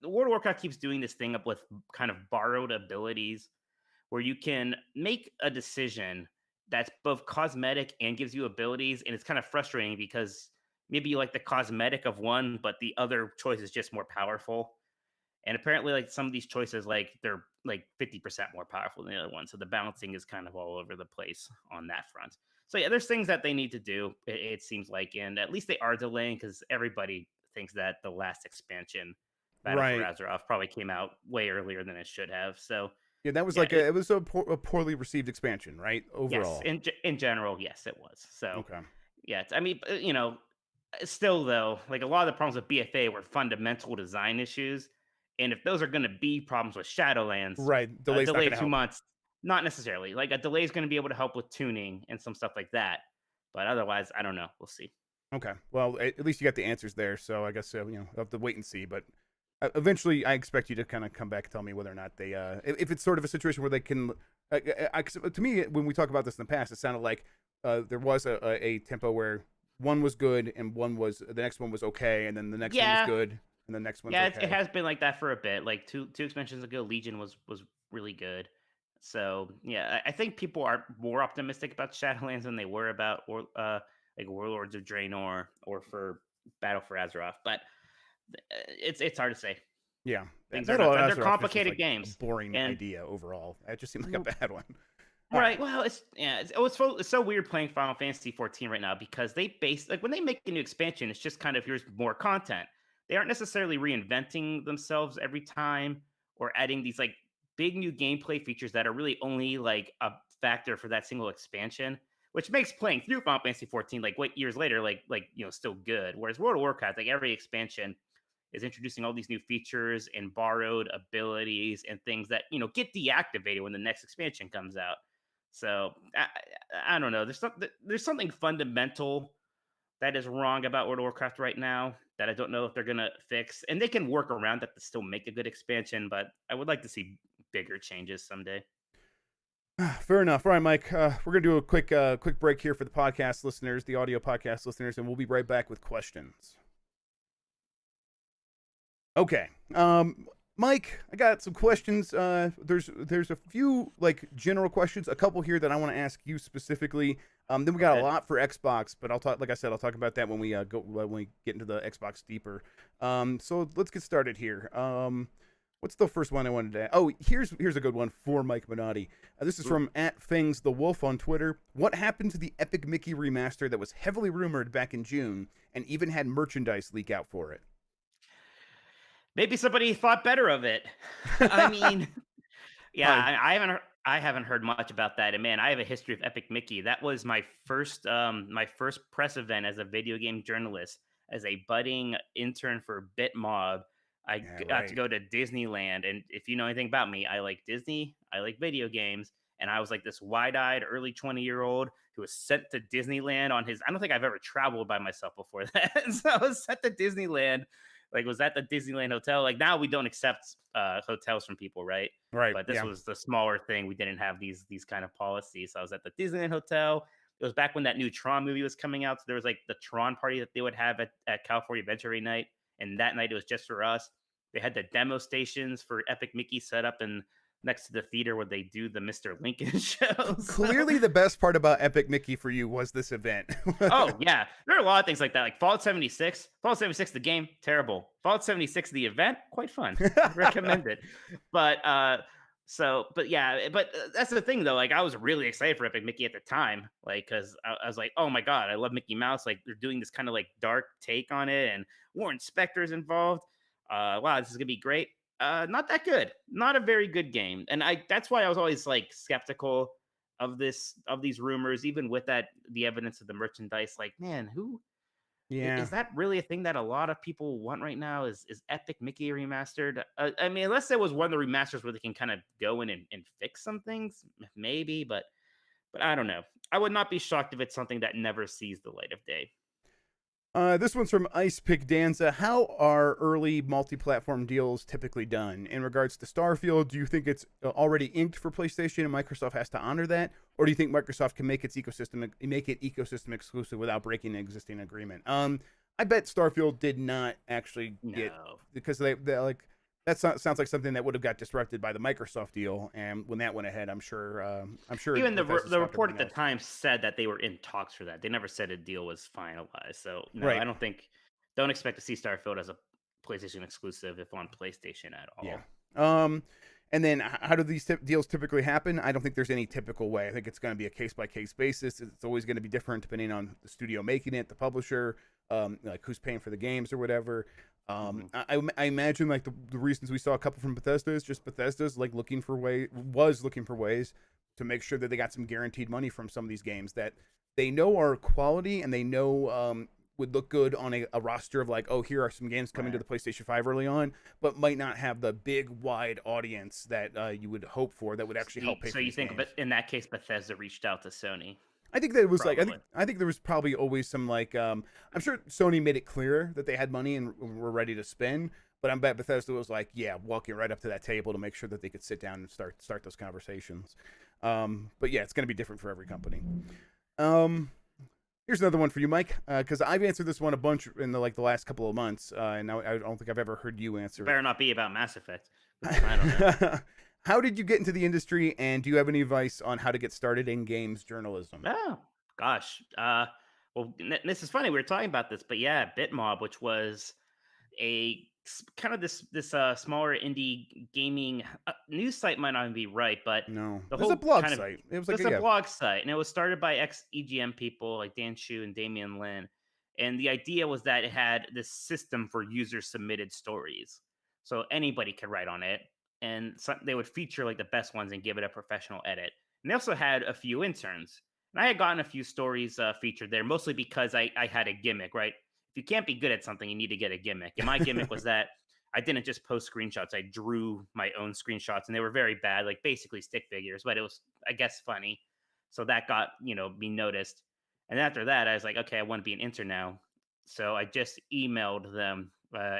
S2: the World of Warcraft keeps doing this thing up with kind of borrowed abilities where you can make a decision that's both cosmetic and gives you abilities. And it's kind of frustrating because maybe you like the cosmetic of one, but the other choice is just more powerful. And apparently, like some of these choices, like they're like 50% more powerful than the other one. So the balancing is kind of all over the place on that front. So yeah, there's things that they need to do. It seems like, and at least they are delaying because everybody thinks that the last expansion, Battle for
S1: Right.
S2: Azeroth, probably came out way earlier than it should have. So
S1: Yeah, that was
S2: yeah,
S1: like it was a poorly received expansion, right?
S2: yes,
S1: Overall.
S2: in general, yes, it was. So
S1: Okay.
S2: yeah, I mean, still though, like a lot of the problems with BFA were fundamental design issues, and if those are going to be problems with Shadowlands,
S1: Right.
S2: a
S1: Delay's not
S2: delay
S1: going
S2: of
S1: to
S2: two
S1: help.
S2: months, not necessarily. Like a delay is going to be able to help with tuning and some stuff like that, but otherwise, I don't know. We'll see.
S1: Okay. Well, at least you got the answers there. So I guess we'll have to wait and see. But eventually, I expect you to kind of come back and tell me whether or not they, if it's sort of a situation where they can. To me, when we talk about this in the past, it sounded like there was a tempo where one was good and the next one was okay, and then the next one was
S2: Yeah,
S1: good and the next one's
S2: yeah, it
S1: okay.
S2: has been like that for a bit. Like two expansions ago, Legion was really good. So yeah, I think people are more optimistic about Shadowlands than they were about or like Warlords of Draenor or for Battle for Azeroth. But it's hard to say.
S1: Yeah,
S2: Things are
S1: Battle
S2: not
S1: of
S2: done. They're
S1: Azeroth is just
S2: complicated
S1: like a
S2: games,
S1: boring
S2: and
S1: idea overall. It just seemed like a bad one. All right.
S2: right. Well, it's so weird playing Final Fantasy 14 right now because they base like when they make a new expansion, it's just kind of here's more content. They aren't necessarily reinventing themselves every time or adding these like big new gameplay features that are really only like a factor for that single expansion, which makes playing through Final Fantasy 14 like what years later still good. Whereas World of Warcraft, like every expansion is introducing all these new features and borrowed abilities and things that get deactivated when the next expansion comes out. So I don't know. There's something fundamental that is wrong about World of Warcraft right now that I don't know if they're gonna fix, and they can work around that to still make a good expansion. But I would like to see bigger changes someday.
S1: Fair enough. All right, Mike. We're gonna do a quick break here for the podcast listeners, the audio podcast listeners, and we'll be right back with questions. Okay. Mike, I got some questions. There's a few like general questions, a couple here that I want to ask you specifically. Then we got a
S2: Okay.
S1: lot for Xbox, but I'll talk. Like I said, I'll talk about that when we get into the Xbox deeper. So let's get started here. What's the first one I wanted to? Oh, here's a good one for Mike Minotti. This is
S2: Ooh.
S1: from @FingsTheWolf on Twitter. What happened to the Epic Mickey remaster that was heavily rumored back in June and even had merchandise leak out for it?
S2: Maybe somebody thought better of it. I mean, yeah,
S1: Probably.
S2: I haven't heard much about that. And man, I have a history of Epic Mickey. That was my first press event as a video game journalist, as a budding intern for BitMob. I
S1: Yeah,
S2: got to
S1: right.
S2: go to Disneyland, and if you know anything about me, I like Disney, I like video games, and I was like this wide-eyed early 20-year-old who was sent to Disneyland on his. I don't think I've ever traveled by myself before that, so I was sent to Disneyland. Like, was at the Disneyland hotel. Like now we don't accept hotels from people, right?
S1: Right.
S2: But this
S1: Yeah.
S2: was the smaller thing. We didn't have these kind of policies. So I was at the Disneyland Hotel. It was back when that new Tron movie was coming out. So there was like the Tron party that they would have at California Adventure every night. And that night it was just for us. They had the demo stations for Epic Mickey set up and next to the theater where they do the Mr. Lincoln show. So
S1: Clearly, the best part about Epic Mickey for you was this event.
S2: oh yeah, there are a lot of things like that. Like Fallout 76, Fallout 76, the game terrible. Fallout 76, the event quite fun. Recommend it. But but yeah, but that's the thing though. Like I was really excited for Epic Mickey at the time, like because I was like, oh my god, I love Mickey Mouse. Like they're doing this kind of like dark take on it, and Warren Spector's involved. Wow, this is gonna be great. Not that good. Not a very good game, and that's why I was always like skeptical of these rumors, even with the evidence of the merchandise. Like, man, who
S1: Yeah.
S2: is that really a thing that a lot of people want right now? Is Epic Mickey remastered? I mean, unless there was one of the remasters where they can kind of go in and fix some things, maybe, but I don't know. I would not be shocked if it's something that never sees the light of day.
S1: This one's from Ice Pick Danza. How are early multi-platform deals typically done? In regards to Starfield, do you think it's already inked for PlayStation and Microsoft has to honor that, or do you think Microsoft can make it ecosystem exclusive without breaking an existing agreement? I bet Starfield did not actually get,
S2: No.
S1: because they like sounds like something that would have got disrupted by the Microsoft deal, and when that went ahead, I'm sure
S2: Even
S1: Bethesda
S2: the
S1: stopped
S2: report
S1: everything
S2: at the
S1: else.
S2: time said that they were in talks for that. They never said a deal was finalized. So no,
S1: Right.
S2: I don't expect to see Starfield as a PlayStation exclusive if on PlayStation at all.
S1: Yeah. And then how do these deals typically happen? I don't think there's any typical way. I think it's going to be a case-by-case basis. It's always going to be different depending on the studio making it, the publisher, like who's paying for the games or whatever. I imagine like the reasons we saw a couple from Bethesda is just Bethesda's like looking for ways to make sure that they got some guaranteed money from some of these games that they know are quality and they know would look good on a roster of like, oh, here are some games coming to the PlayStation 5 early on, but might not have the big wide audience that you would hope for that would actually help pay for these games.
S2: But in that case, Bethesda reached out to Sony.
S1: I think that it was
S2: Probably.
S1: like I think there was probably always some like I'm sure Sony made it clear that they had money and were ready to spend, but I bet Bethesda was like, yeah, walking right up to that table to make sure that they could sit down and start those conversations. But yeah, it's going to be different for every company. Here's another one for you, Mike, because I've answered this one a bunch in the last couple of months, and I don't think I've ever heard you answer it.
S2: Better not be about Mass Effect. I don't know.
S1: How did you get into the industry, and do you have any advice on how to get started in games journalism?
S2: Oh, gosh. Well, this is funny. We were talking about this, but yeah, Bitmob, which was a kind of this smaller indie gaming news site, might not even be right, but
S1: No,
S2: the
S1: it was
S2: whole
S1: a blog
S2: kind of
S1: site. It was like
S2: it's a blog site, and it was started by ex-EGM people like Dan Shu and Damian Lin. And the idea was that it had this system for user-submitted stories, so anybody could write on it, and they would feature like the best ones and give it a professional edit. And they also had a few interns, and I had gotten a few stories featured there, mostly because I had a gimmick, right? If you can't be good at something, you need to get a gimmick. And my gimmick was that I didn't just post screenshots. I drew my own screenshots, and they were very bad, like basically stick figures, but it was, I guess, funny. So that got, me noticed. And after that, I was like, okay, I want to be an intern now. So I just emailed them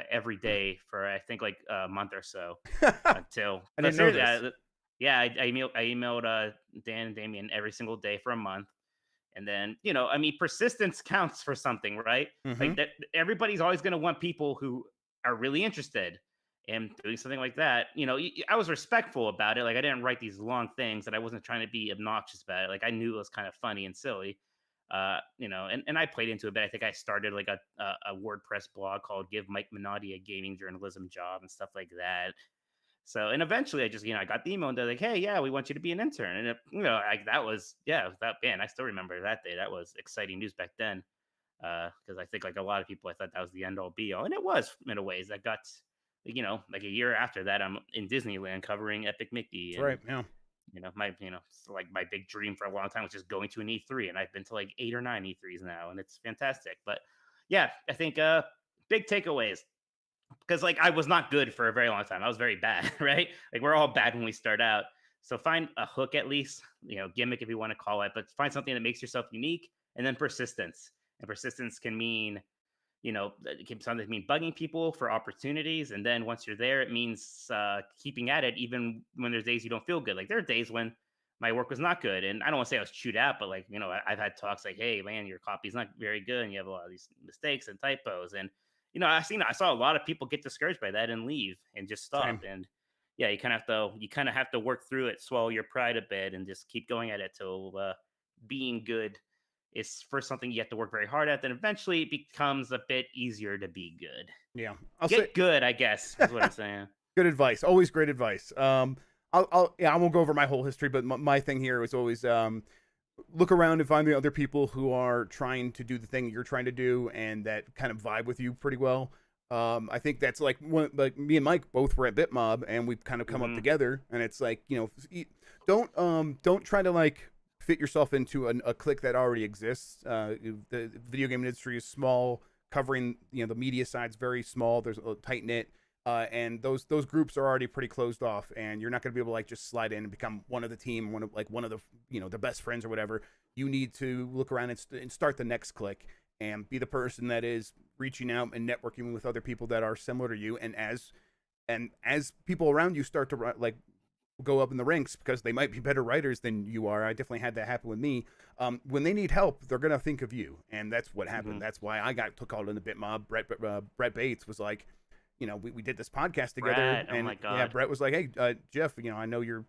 S2: every day for, I think, like a month or so until.
S1: I didn't know this.
S2: Yeah, I emailed Dan and Damien every single day for a month. And then, persistence counts for something, right? Like that, everybody's always going to want people who are really interested in doing something like that. I was respectful about it. Like I didn't write these long things, and I wasn't trying to be obnoxious about it. Like I knew it was kind of funny and silly, and I played into it. But I think I started like a WordPress blog called "Give Mike Minotti a Gaming Journalism Job" and stuff like that. So, and eventually I just, I got the email and they're like, hey, yeah, we want you to be an intern. And, I still remember that day. That was exciting news back then. Because I think like a lot of people, I thought that was the end all be all. And it was in a ways. I got, like a year after that, I'm in Disneyland covering Epic Mickey. And,
S1: right. Yeah.
S2: Like my big dream for a long time was just going to an E3. And I've been to like 8 or 9 E3s now. And it's fantastic. But yeah, I think big takeaways. Because like I was not good for a very long time. I was very bad, right? Like we're all bad when we start out. So find a hook at least, gimmick if you want to call it, but find something that makes yourself unique, and then persistence. And persistence can mean, it can sometimes mean bugging people for opportunities. And then once you're there, it means keeping at it even when there's days you don't feel good. Like there are days when my work was not good. And I don't want to say I was chewed out, but like, I've had talks like, hey man, your copy's not very good and you have a lot of these mistakes and typos. And I saw a lot of people get discouraged by that and leave and just stop.
S1: Same.
S2: And yeah, you kind of have to work through it, swallow your pride a bit, and just keep going at it till being good is first something you have to work very hard at. Then eventually it becomes a bit easier to be good.
S1: Yeah,
S2: Get good, I guess, is what I'm saying.
S1: Good advice. Always great advice. I won't go over my whole history, but my thing here is always look around and find the other people who are trying to do the thing you're trying to do and that kind of vibe with you pretty well. I think that's like me and Mike both were at Bitmob and we've kind of come up together, and it's like, don't try to like fit yourself into a clique that already exists. The video game industry is small, covering, the media side's very small. There's a tight knit. And those groups are already pretty closed off, and you're not going to be able to like just slide in and become one of the team, one of the the best friends or whatever. You need to look around and start the next clique and be the person that is reaching out and networking with other people that are similar to you. And as people around you start to like go up in the ranks because they might be better writers than you are. I definitely had that happen with me. When they need help, they're going to think of you, and that's what happened. That's why I got called into Bitmob. Brett Bates was like, we did this podcast together,
S2: Brett,
S1: and
S2: oh my God.
S1: yeah, Brett was like, hey, Jeff, I know you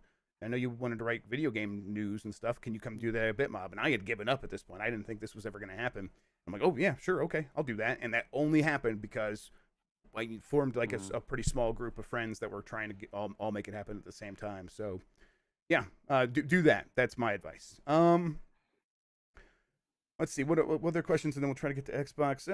S1: wanted to write video game news and stuff. Can you come do that at Bitmob? And I had given up at this point. I didn't think this was ever going to happen. I'm like, oh yeah, sure. Okay. I'll do that. And that only happened because I formed like a pretty small group of friends that were trying to all make it happen at the same time. So yeah, do that. That's my advice. Let's see what other questions, and then we'll try to get to Xbox.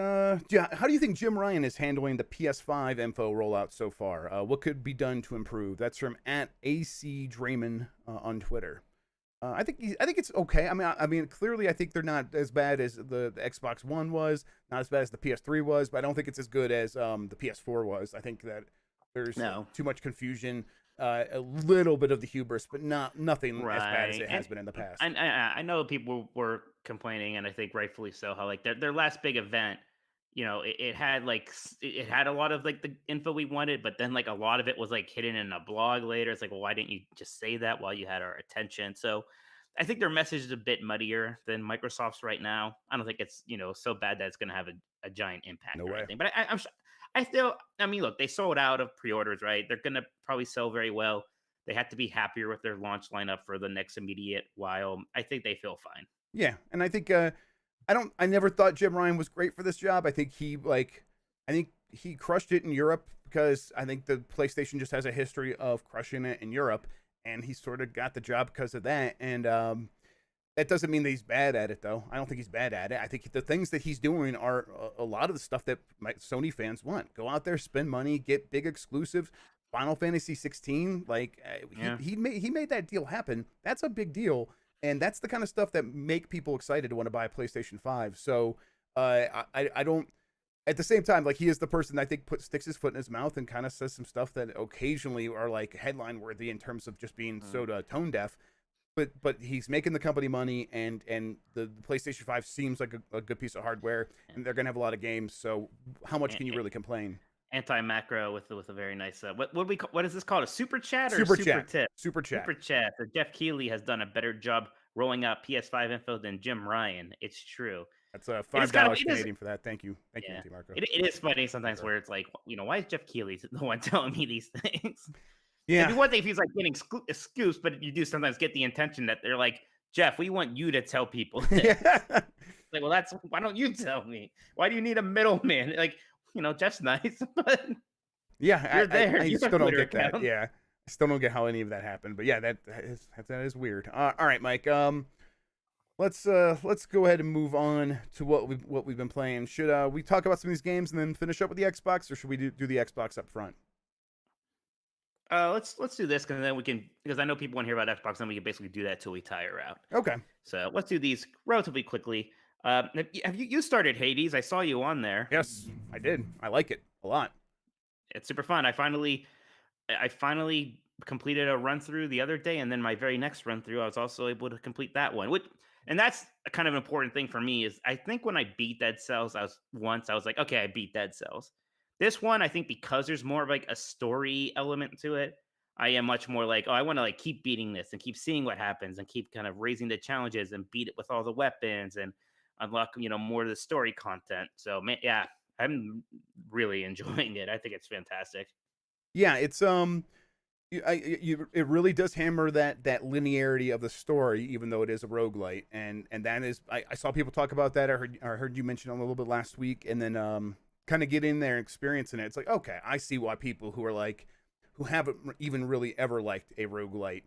S1: Yeah, how do you think Jim Ryan is handling the PS5 info rollout so far? What could be done to improve? That's from @AC Draymond on Twitter. I think it's okay. I mean, clearly, I think they're not as bad as the Xbox One was, not as bad as the PS3 was, but I don't think it's as good as the PS4 was. I think that there's too much confusion, a little bit of the hubris, but nothing as bad as it has been in the past.
S2: I know people were complaining, and I think rightfully so, how like their last big event, it had it had a lot of like the info we wanted, but then like a lot of it was like hidden in a blog later. It's like, well, why didn't you just say that while you had our attention? So I think their message is a bit muddier than Microsoft's right now. I don't think it's so bad that it's going to have a giant impact
S1: No
S2: or
S1: way.
S2: anything. But I still, I mean, look, they sold out of pre-orders, right? They're going to probably sell very well. They have to be happier with their launch lineup for the next immediate while. I think they feel fine.
S1: Yeah, and I think I never thought Jim Ryan was great for this job. I think he crushed it in Europe because I think the PlayStation just has a history of crushing it in Europe, and he sort of got the job because of that. And that doesn't mean that he's bad at it, though. I don't think he's bad at it. I think the things that he's doing are a lot of the stuff that Sony fans want. Go out there, spend money, get big exclusives. Final Fantasy 16, he made that deal happen. That's a big deal, and that's the kind of stuff that make people excited to want to buy a PlayStation 5. So I don't. At the same time, like, he is the person that I think sticks his foot in his mouth and kind of says some stuff that occasionally are like headline worthy in terms of just being so tone deaf. But he's making the company money, and the PlayStation 5 seems like a good piece of hardware, and they're gonna have a lot of games. So how much can you really complain?
S2: Anti-macro with a very nice what is this called, a super chat or
S1: super
S2: tip?
S1: Super chat.
S2: So Jeff Keighley has done a better job rolling out PS5 info than Jim Ryan. It's true.
S1: That's $5 Canadian for that. Thank you, Marco.
S2: It is funny sometimes where it's like, why is Jeff Keighley the one telling me these things?
S1: Yeah,
S2: it'd be one thing if he's like getting scoops, but you do sometimes get the intention that they're like, Jeff, we want you to tell people this. Like, well, why don't you tell me? Why do you need a middleman? Like, Jeff's nice, but
S1: yeah,
S2: you're there.
S1: I still don't get that. Yeah, I still don't get how any of that happened. But yeah, that is weird. All right, Mike. Let's go ahead and move on to what we've been playing. Should we talk about some of these games and then finish up with the Xbox, or should we do the Xbox up front?
S2: Let's do this, because then we can, because I know people want to hear about Xbox, and we can basically do that till we tire out.
S1: Okay.
S2: So let's do these relatively quickly. Have you started Hades? I saw you on there.
S1: Yes, I did. I like it a lot.
S2: It's super fun. I finally completed a run through the other day, and then my very next run through, I was also able to complete that one. And that's a kind of important thing for me. Is I think when I beat Dead Cells, I was like, okay, I beat Dead Cells. This one, I think, because there's more of like a story element to it, I am much more like, oh, I want to like keep beating this and keep seeing what happens and keep kind of raising the challenges and beat it with all the weapons and unlock, more of the story content. So, man, yeah, I'm really enjoying it. I think it's fantastic.
S1: Yeah, it's it really does hammer that linearity of the story, even though it is a roguelite, and that is, I saw people talk about that. I heard you mention it a little bit last week, and then kind of get in there and experiencing it. It's like, okay, I see why people who haven't even really ever liked a roguelite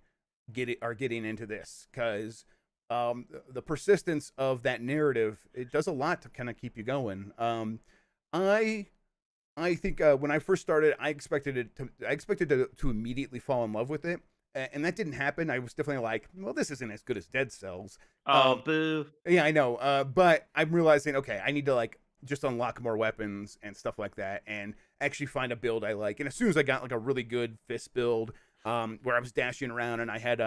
S1: are getting into this, because the persistence of that narrative, it does a lot to kind of keep you going. I think when I first started, I expected to immediately fall in love with it, and that didn't happen. I was definitely like, well, this isn't as good as Dead Cells.
S2: Oh, boo.
S1: Yeah, I know. But I'm realizing, okay, I need to like just unlock more weapons and stuff like that, and actually find a build I like. And as soon as I got like a really good fist build, where I was dashing around and I had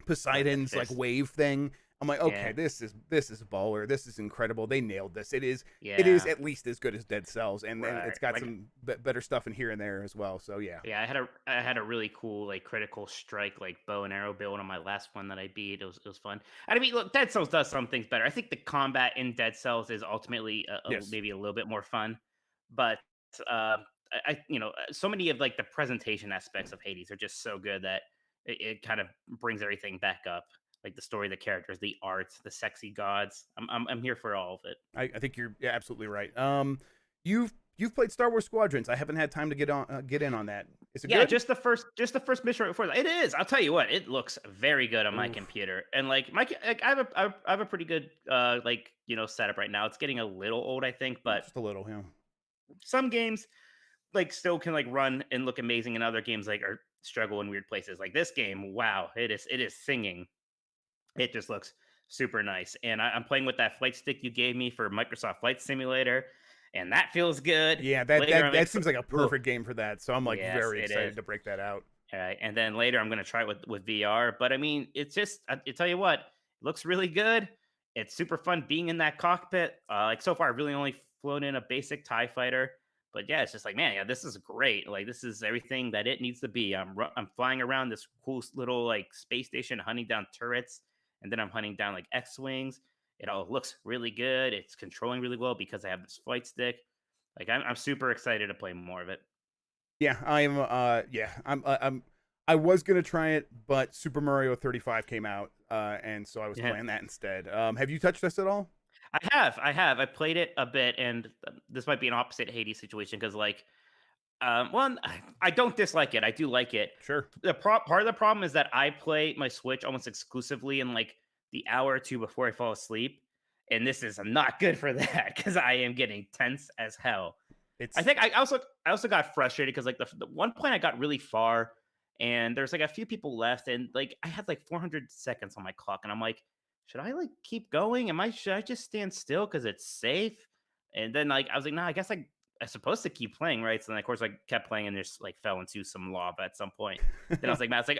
S1: Poseidon's like wave thing, I'm like, okay, this is baller. This is incredible. They nailed this. It is at least as good as Dead Cells, and then it's got some better stuff in here and there as well. So yeah.
S2: Yeah, I had a really cool like critical strike like bow and arrow build on my last one that I beat. It was fun. I mean, look, Dead Cells does some things better. I think the combat in Dead Cells is ultimately maybe a little bit more fun, but so many of like the presentation aspects of Hades are just so good that it kind of brings everything back up. Like the story, the characters, the art, the sexy gods. I'm here for all of it.
S1: I think you're absolutely right. You've you've played Star Wars Squadrons. I haven't had time to get in on that. Is it
S2: Yeah,
S1: good?
S2: just the first mission right before that. It is. I'll tell you what, it looks very good on my
S1: Oof,
S2: computer. And like I have a pretty good setup right now. It's getting a little old, I think, but
S1: just a little, yeah.
S2: some games like still can like run and look amazing, and other games like are struggle in weird places. Like this game, wow, it is singing. It just looks super nice. And I'm playing with that flight stick you gave me for Microsoft Flight Simulator, and that feels good.
S1: Yeah, that
S2: Later,
S1: that
S2: I'm
S1: that seems like a
S2: Ooh,
S1: perfect game for that. So I'm like
S2: yes,
S1: very
S2: it
S1: excited
S2: is.
S1: to break that out.
S2: All right, and then later I'm gonna try it with VR. But I mean, it's just I tell you what, it looks really good. It's super fun being in that cockpit. Like so far, I've really only flown in a basic Tie Fighter, but yeah, it's just like man, yeah, this is great. Like this is everything that it needs to be. I'm flying around this cool little like space station, hunting down turrets, and then I'm hunting down like X wings. It all looks really good. It's controlling really well because I have this flight stick. Like I'm super excited to play more of it.
S1: Yeah, I'm. Yeah, I was gonna try it, but Super Mario 35 came out, and so I was
S2: Yeah.
S1: playing that instead. Have you touched this at all?
S2: I played it a bit, and this might be an opposite Hades situation because, like, one, I don't dislike it. I do like it.
S1: Sure.
S2: Part of the problem is that I play my Switch almost exclusively in like the hour or two before I fall asleep, and this is not good for that because I am getting tense as hell. I
S1: It's
S2: think I also got frustrated because like the one point I got really far, and there's like a few people left, and like I had like 400 seconds on my clock, and I'm like, should I like keep going? Should I just stand still because it's safe? And then like I was like, nah, I guess I'm supposed to keep playing, right? So then of course I kept playing and just like fell into some lava at some point. Then I was like, man, it's like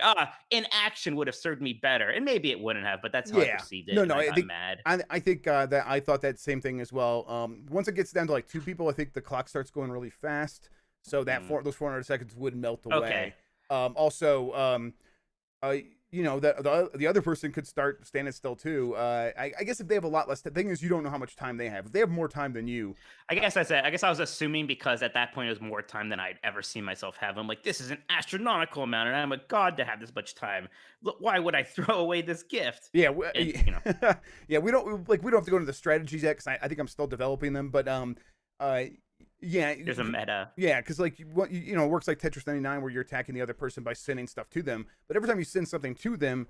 S2: inaction would have served me better, and maybe it wouldn't have, but that's how I
S1: yeah.
S2: perceived it,
S1: No,
S2: and
S1: no.
S2: I
S1: I
S2: got
S1: think
S2: mad.
S1: I think that I thought that same thing as well. Once it gets down to like two people, I think the clock starts going really fast, so that
S2: Mm,
S1: those 400 seconds would melt
S2: okay.
S1: away. Also, uh, the other person could start standing still too. I guess if they have a lot less, the thing is you don't know how much time they have. If they have more time than you,
S2: I guess that's it. I guess I was assuming because at that point it was more time than I'd ever seen myself have. I'm like, this is an astronomical amount, and I'm a god to have this much time. Look, why would I throw away this gift?
S1: yeah,
S2: And
S1: yeah, we don't have to go into the strategies yet because I think I'm still developing them. But uh, yeah,
S2: there's a meta.
S1: yeah, because like what it works like Tetris 99 where you're attacking the other person by sending stuff to them. But every time you send something to them,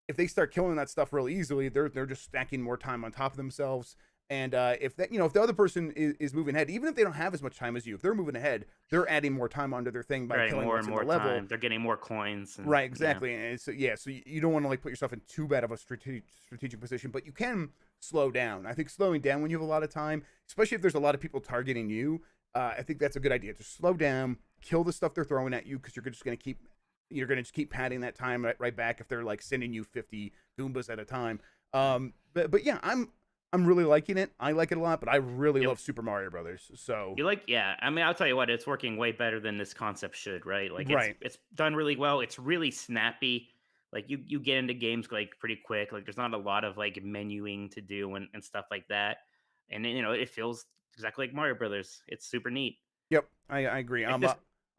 S1: if they start killing that stuff real easily, they're just stacking more time on top of themselves. And if that if the other person is moving ahead, even if they don't have as much time as you, if they're moving ahead, they're adding more time onto their thing by
S2: Right,
S1: killing
S2: more
S1: what's
S2: and
S1: in the
S2: more
S1: level.
S2: time. They're getting more coins. And,
S1: Right, exactly. And so yeah, so you don't want to like put yourself in too bad of a strategic position, but you can slow down. I think slowing down when you have a lot of time, especially if there's a lot of people targeting you, I think that's a good idea. Just slow down, kill the stuff they're throwing at you because you're gonna just keep padding that time right back if they're like sending you 50 Goombas at a time. But yeah, I'm really liking it. I like it a lot, but I really
S2: Yep.
S1: love Super Mario Brothers. So
S2: You like, yeah. I mean, I'll tell you what, it's working way better than this concept should, right? Like it's
S1: right,
S2: it's done really well. It's really snappy. Like you get into games like pretty quick. Like there's not a lot of like menuing to do and stuff like that. And then, it feels exactly like Mario Brothers. It's super neat.
S1: yep, I agree.
S2: Like
S1: I'm gonna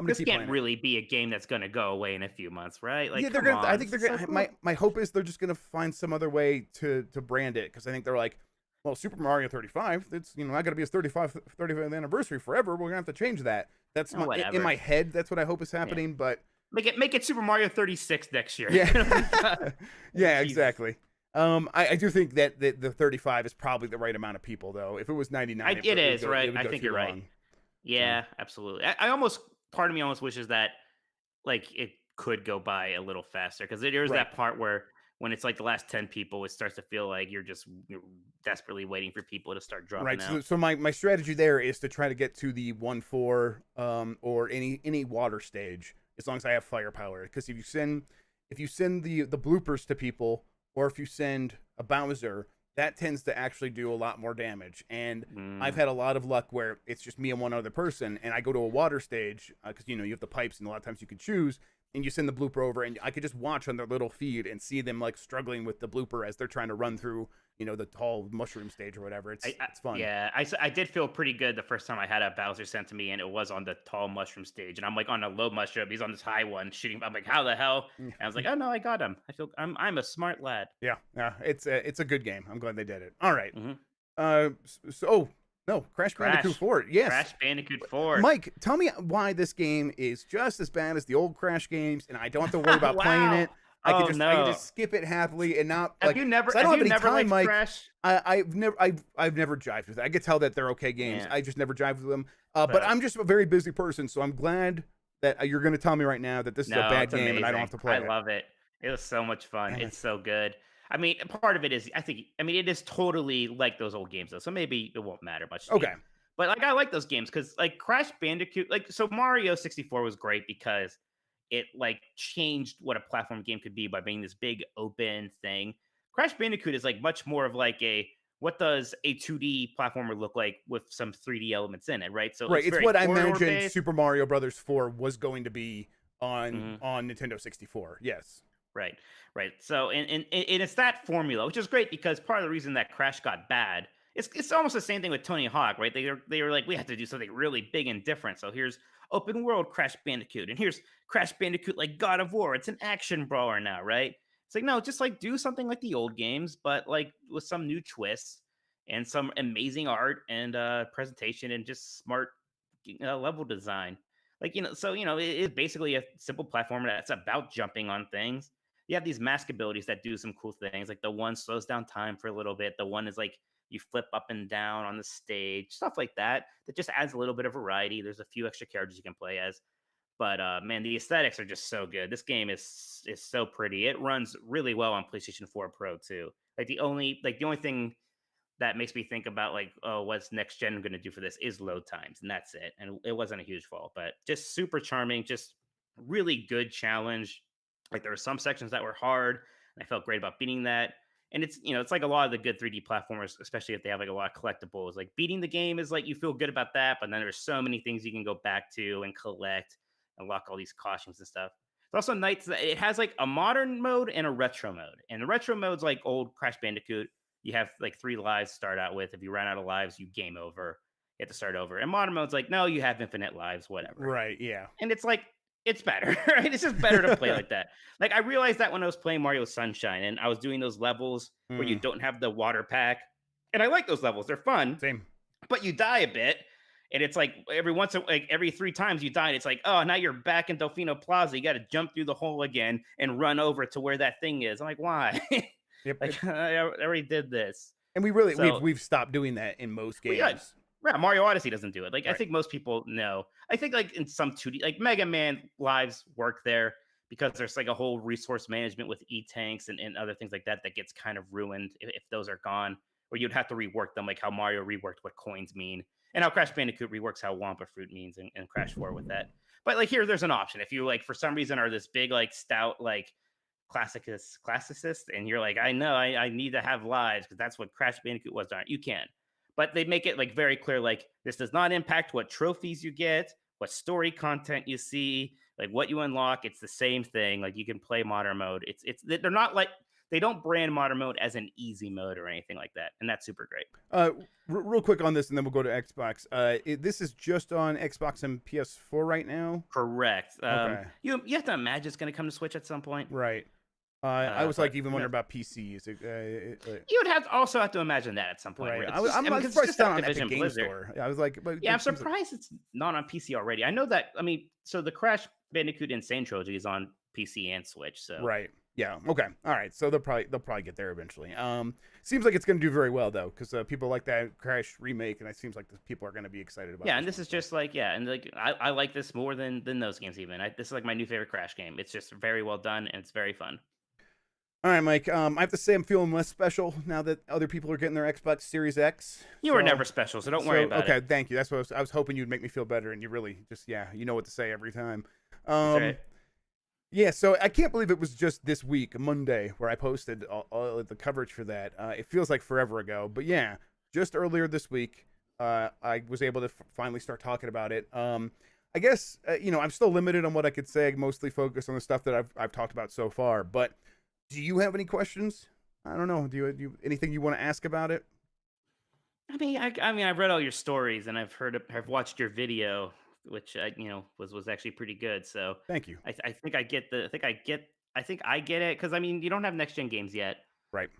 S2: this
S1: keep
S2: can't
S1: playing it.
S2: really be a game that's gonna go away in a few months, right?
S1: Yeah,
S2: Like,
S1: they're
S2: come
S1: gonna. I
S2: on,
S1: think
S2: this
S1: they're
S2: is so
S1: gonna.
S2: cool.
S1: My hope is they're just gonna find some other way to brand it because I think they're like, well, Super Mario 35. It's not gonna be his 35th anniversary forever. We're gonna have to change that. That's
S2: Oh,
S1: in
S2: whatever.
S1: my head. That's what I hope is
S2: Yeah.
S1: happening. But
S2: Make it Super Mario 36 next year.
S1: yeah, yeah,
S2: Jesus.
S1: exactly. I do think that the 35 is probably the right amount of people though. If it was 99,
S2: It is,
S1: it
S2: right?
S1: would
S2: I
S1: go
S2: think
S1: too
S2: you're right.
S1: long. So
S2: Yeah, absolutely. I almost part of me almost wishes that like it could go by a little faster because there's
S1: right.
S2: that part where when it's like the last 10 people, it starts to feel like you're desperately waiting for people to start dropping
S1: Right.
S2: out.
S1: So my strategy there is to try to get to the 1-4 or any water stage as long as I have firepower. Because if you send the bloopers to people or if you send a Bowser, that tends to actually do a lot more damage. And I've
S2: Mm.
S1: had a lot of luck where it's just me and one other person, and I go to a water stage because you have the pipes, and a lot of times you can choose. And you send the blooper over, and I could just watch on their little feed and see them like struggling with the blooper as they're trying to run through, the tall mushroom stage or whatever. It's fun.
S2: Yeah, I did feel pretty good the first time I had a Bowser sent to me, and it was on the tall mushroom stage, and I'm like on a low mushroom. He's on this high one shooting. I'm like, how the hell? And I was like, oh no, I got him. I'm a smart lad.
S1: Yeah, yeah. It's a good game. I'm glad they did it. All right.
S2: Hmm.
S1: So No, Crash Bandicoot
S2: Crash.
S1: 4. Yes.
S2: Crash Bandicoot 4.
S1: Mike, tell me why this game is just as bad as the old Crash games, and I don't have to worry about playing
S2: Wow.
S1: it.
S2: Oh
S1: I can
S2: no.
S1: just skip it happily and not
S2: Have
S1: like
S2: you
S1: because
S2: never
S1: I don't
S2: have
S1: have
S2: you
S1: any
S2: never
S1: time,
S2: liked
S1: Mike.
S2: Crash?
S1: I've never jived with it. I could tell that they're okay games.
S2: Yeah.
S1: I just never jived with them. But
S2: But
S1: I'm just a very busy person, so I'm glad that you're going to tell me right now that this is a
S2: no,
S1: bad
S2: it's
S1: game and I don't
S2: amazing.
S1: have to play
S2: I
S1: it.
S2: love it. It was so much fun.
S1: Damn
S2: It's
S1: it.
S2: so good. I mean, part of it is I mean, it is totally like those old games though. So maybe it won't matter much to you.
S1: Okay.
S2: But like I like those games because like Crash Bandicoot, like so Mario 64 was great because it like changed what a platform game could be by being this big open thing. Crash Bandicoot is like much more of like a what does a 2D platformer look like with some 3D elements in it, right? So
S1: Right.
S2: it's
S1: It's
S2: very
S1: what I
S2: corridor
S1: imagined
S2: based.
S1: Super Mario Brothers 4 was going to be on
S2: Mhm.
S1: Nintendo 64. Yes.
S2: Right, right. So, and it's that formula, which is great because part of the reason that Crash got bad, it's almost the same thing with Tony Hawk, right? They were like, we have to do something really big and different. So here's open world Crash Bandicoot, and here's Crash Bandicoot like God of War. It's an action brawler now, right? It's like no, just like do something like the old games, but like with some new twists and some amazing art and presentation and just smart level design. Like so it's basically a simple platformer that's about jumping on things. You have these mask abilities that do some cool things. Like the one slows down time for a little bit. The one is like you flip up and down on the stage, stuff like that. That just adds a little bit of variety. There's a few extra characters you can play as. But man, the aesthetics are just so good. This game is so pretty. It runs really well on PlayStation 4 Pro too. The only thing that makes me think about like, oh, what's next gen going to do for this is load times, and that's it. And it wasn't a huge fault, but just super charming, just really good challenge. Like there were some sections that were hard, and I felt great about beating that. And it's like a lot of the good 3D platformers, especially if they have like a lot of collectibles. Like beating the game is like you feel good about that, but then there's so many things you can go back to and collect, and unlock all these costumes and stuff. It's also nice that it has like a modern mode and a retro mode. And the retro mode's like old Crash Bandicoot. You have like 3 lives to start out with. If you run out of lives, you game over. You have to start over. And modern mode's like, no, you have infinite lives, whatever.
S1: Right. Yeah.
S2: And it's like, it's better, right? It's just better to play like that. Like I realized that when I was playing Mario Sunshine and I was doing those levels where you
S1: Mm,
S2: don't have the water pack. And I like those levels. They're fun,
S1: same.
S2: but you die a bit. And it's like every 3 times you die, and it's like, oh, now you're back in Delfino Plaza. You got to jump through the hole again and run over to where that thing is. I'm like, why?
S1: Yep.
S2: Like I already did this.
S1: And we really
S2: So
S1: we've stopped doing that in most
S2: well,
S1: games.
S2: yeah, Mario Odyssey doesn't do it. Like I
S1: Right.
S2: think most people know. I think like in some 2D, like Mega Man lives work there because there's like a whole resource management with e-tanks and other things like that that gets kind of ruined if those are gone, or you'd have to rework them, like how Mario reworked what coins mean, and how Crash Bandicoot reworks how Wampa Fruit means and Crash 4 with that. But like here, there's an option. If you like for some reason are this big like stout like classicist, and you're like, I know I need to have lives because that's what Crash Bandicoot was. Darn, you can, but they make it like very clear, like this does not impact what trophies you get, what story content you see, like what you unlock. It's the same thing. Like you can play modern mode. They're not like they don't brand modern mode as an easy mode or anything like that, and that's super great.
S1: Real quick on this, and then we'll go to Xbox. This is just on Xbox and PS4 right now.
S2: Correct.
S1: Okay.
S2: You have to imagine it's going to come to Switch at some point.
S1: Right. I was like
S2: But
S1: even wondering about PC. Is it?
S2: You would also have to imagine that at some point.
S1: Right.
S2: Where it's
S1: I'm
S2: just, I mean, 'cause it's
S1: surprised
S2: just
S1: it's not on
S2: Activision
S1: Epic Game
S2: Blizzard.
S1: Store. I was like, but
S2: Yeah, I'm
S1: it seems like-
S2: surprised it's not on PC already. I know that. I mean, so the Crash Bandicoot Insane Trilogy is on PC and Switch. So
S1: Right. Yeah. Okay. All right. So they'll probably get there eventually. Seems like it's going to do very well though, because people like that Crash remake, and it seems like the people are going to be excited about.
S2: yeah, and this is just like and like I like this more than those games even. This is like my new favorite Crash game. It's just very well done and it's very fun.
S1: All right, Mike. I have to say I'm feeling less special now that other people are getting their Xbox Series X.
S2: You were never special, so don't worry about it.
S1: Okay, thank you. That's what I was hoping you'd make me feel better, and you really just you know what to say every time.
S2: That's right.
S1: Yeah, so I can't believe it was just this week, Monday, where I posted all the coverage for that. It feels like forever ago, but yeah, just earlier this week, I was able to finally start talking about it. I guess I'm still limited on what I could say, mostly focused on the stuff that I've talked about so far. But do you have any questions? I don't know. Do you anything you want to ask about it?
S2: I mean, I've read all your stories and I've watched your video, which was actually pretty good. So
S1: Thank you.
S2: I think I get it because I mean you don't have next gen games yet,
S1: Right.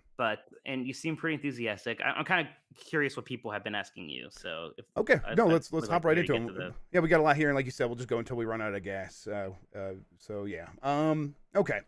S2: and you seem pretty enthusiastic. I'm kind of curious what people have been asking you. So if
S1: Okay, no, let's
S2: would
S1: hop
S2: like to
S1: right
S2: hear
S1: into
S2: you get to
S1: them. Yeah, we got a lot here, and like you said, we'll just go until we run out of gas. So yeah. Okay.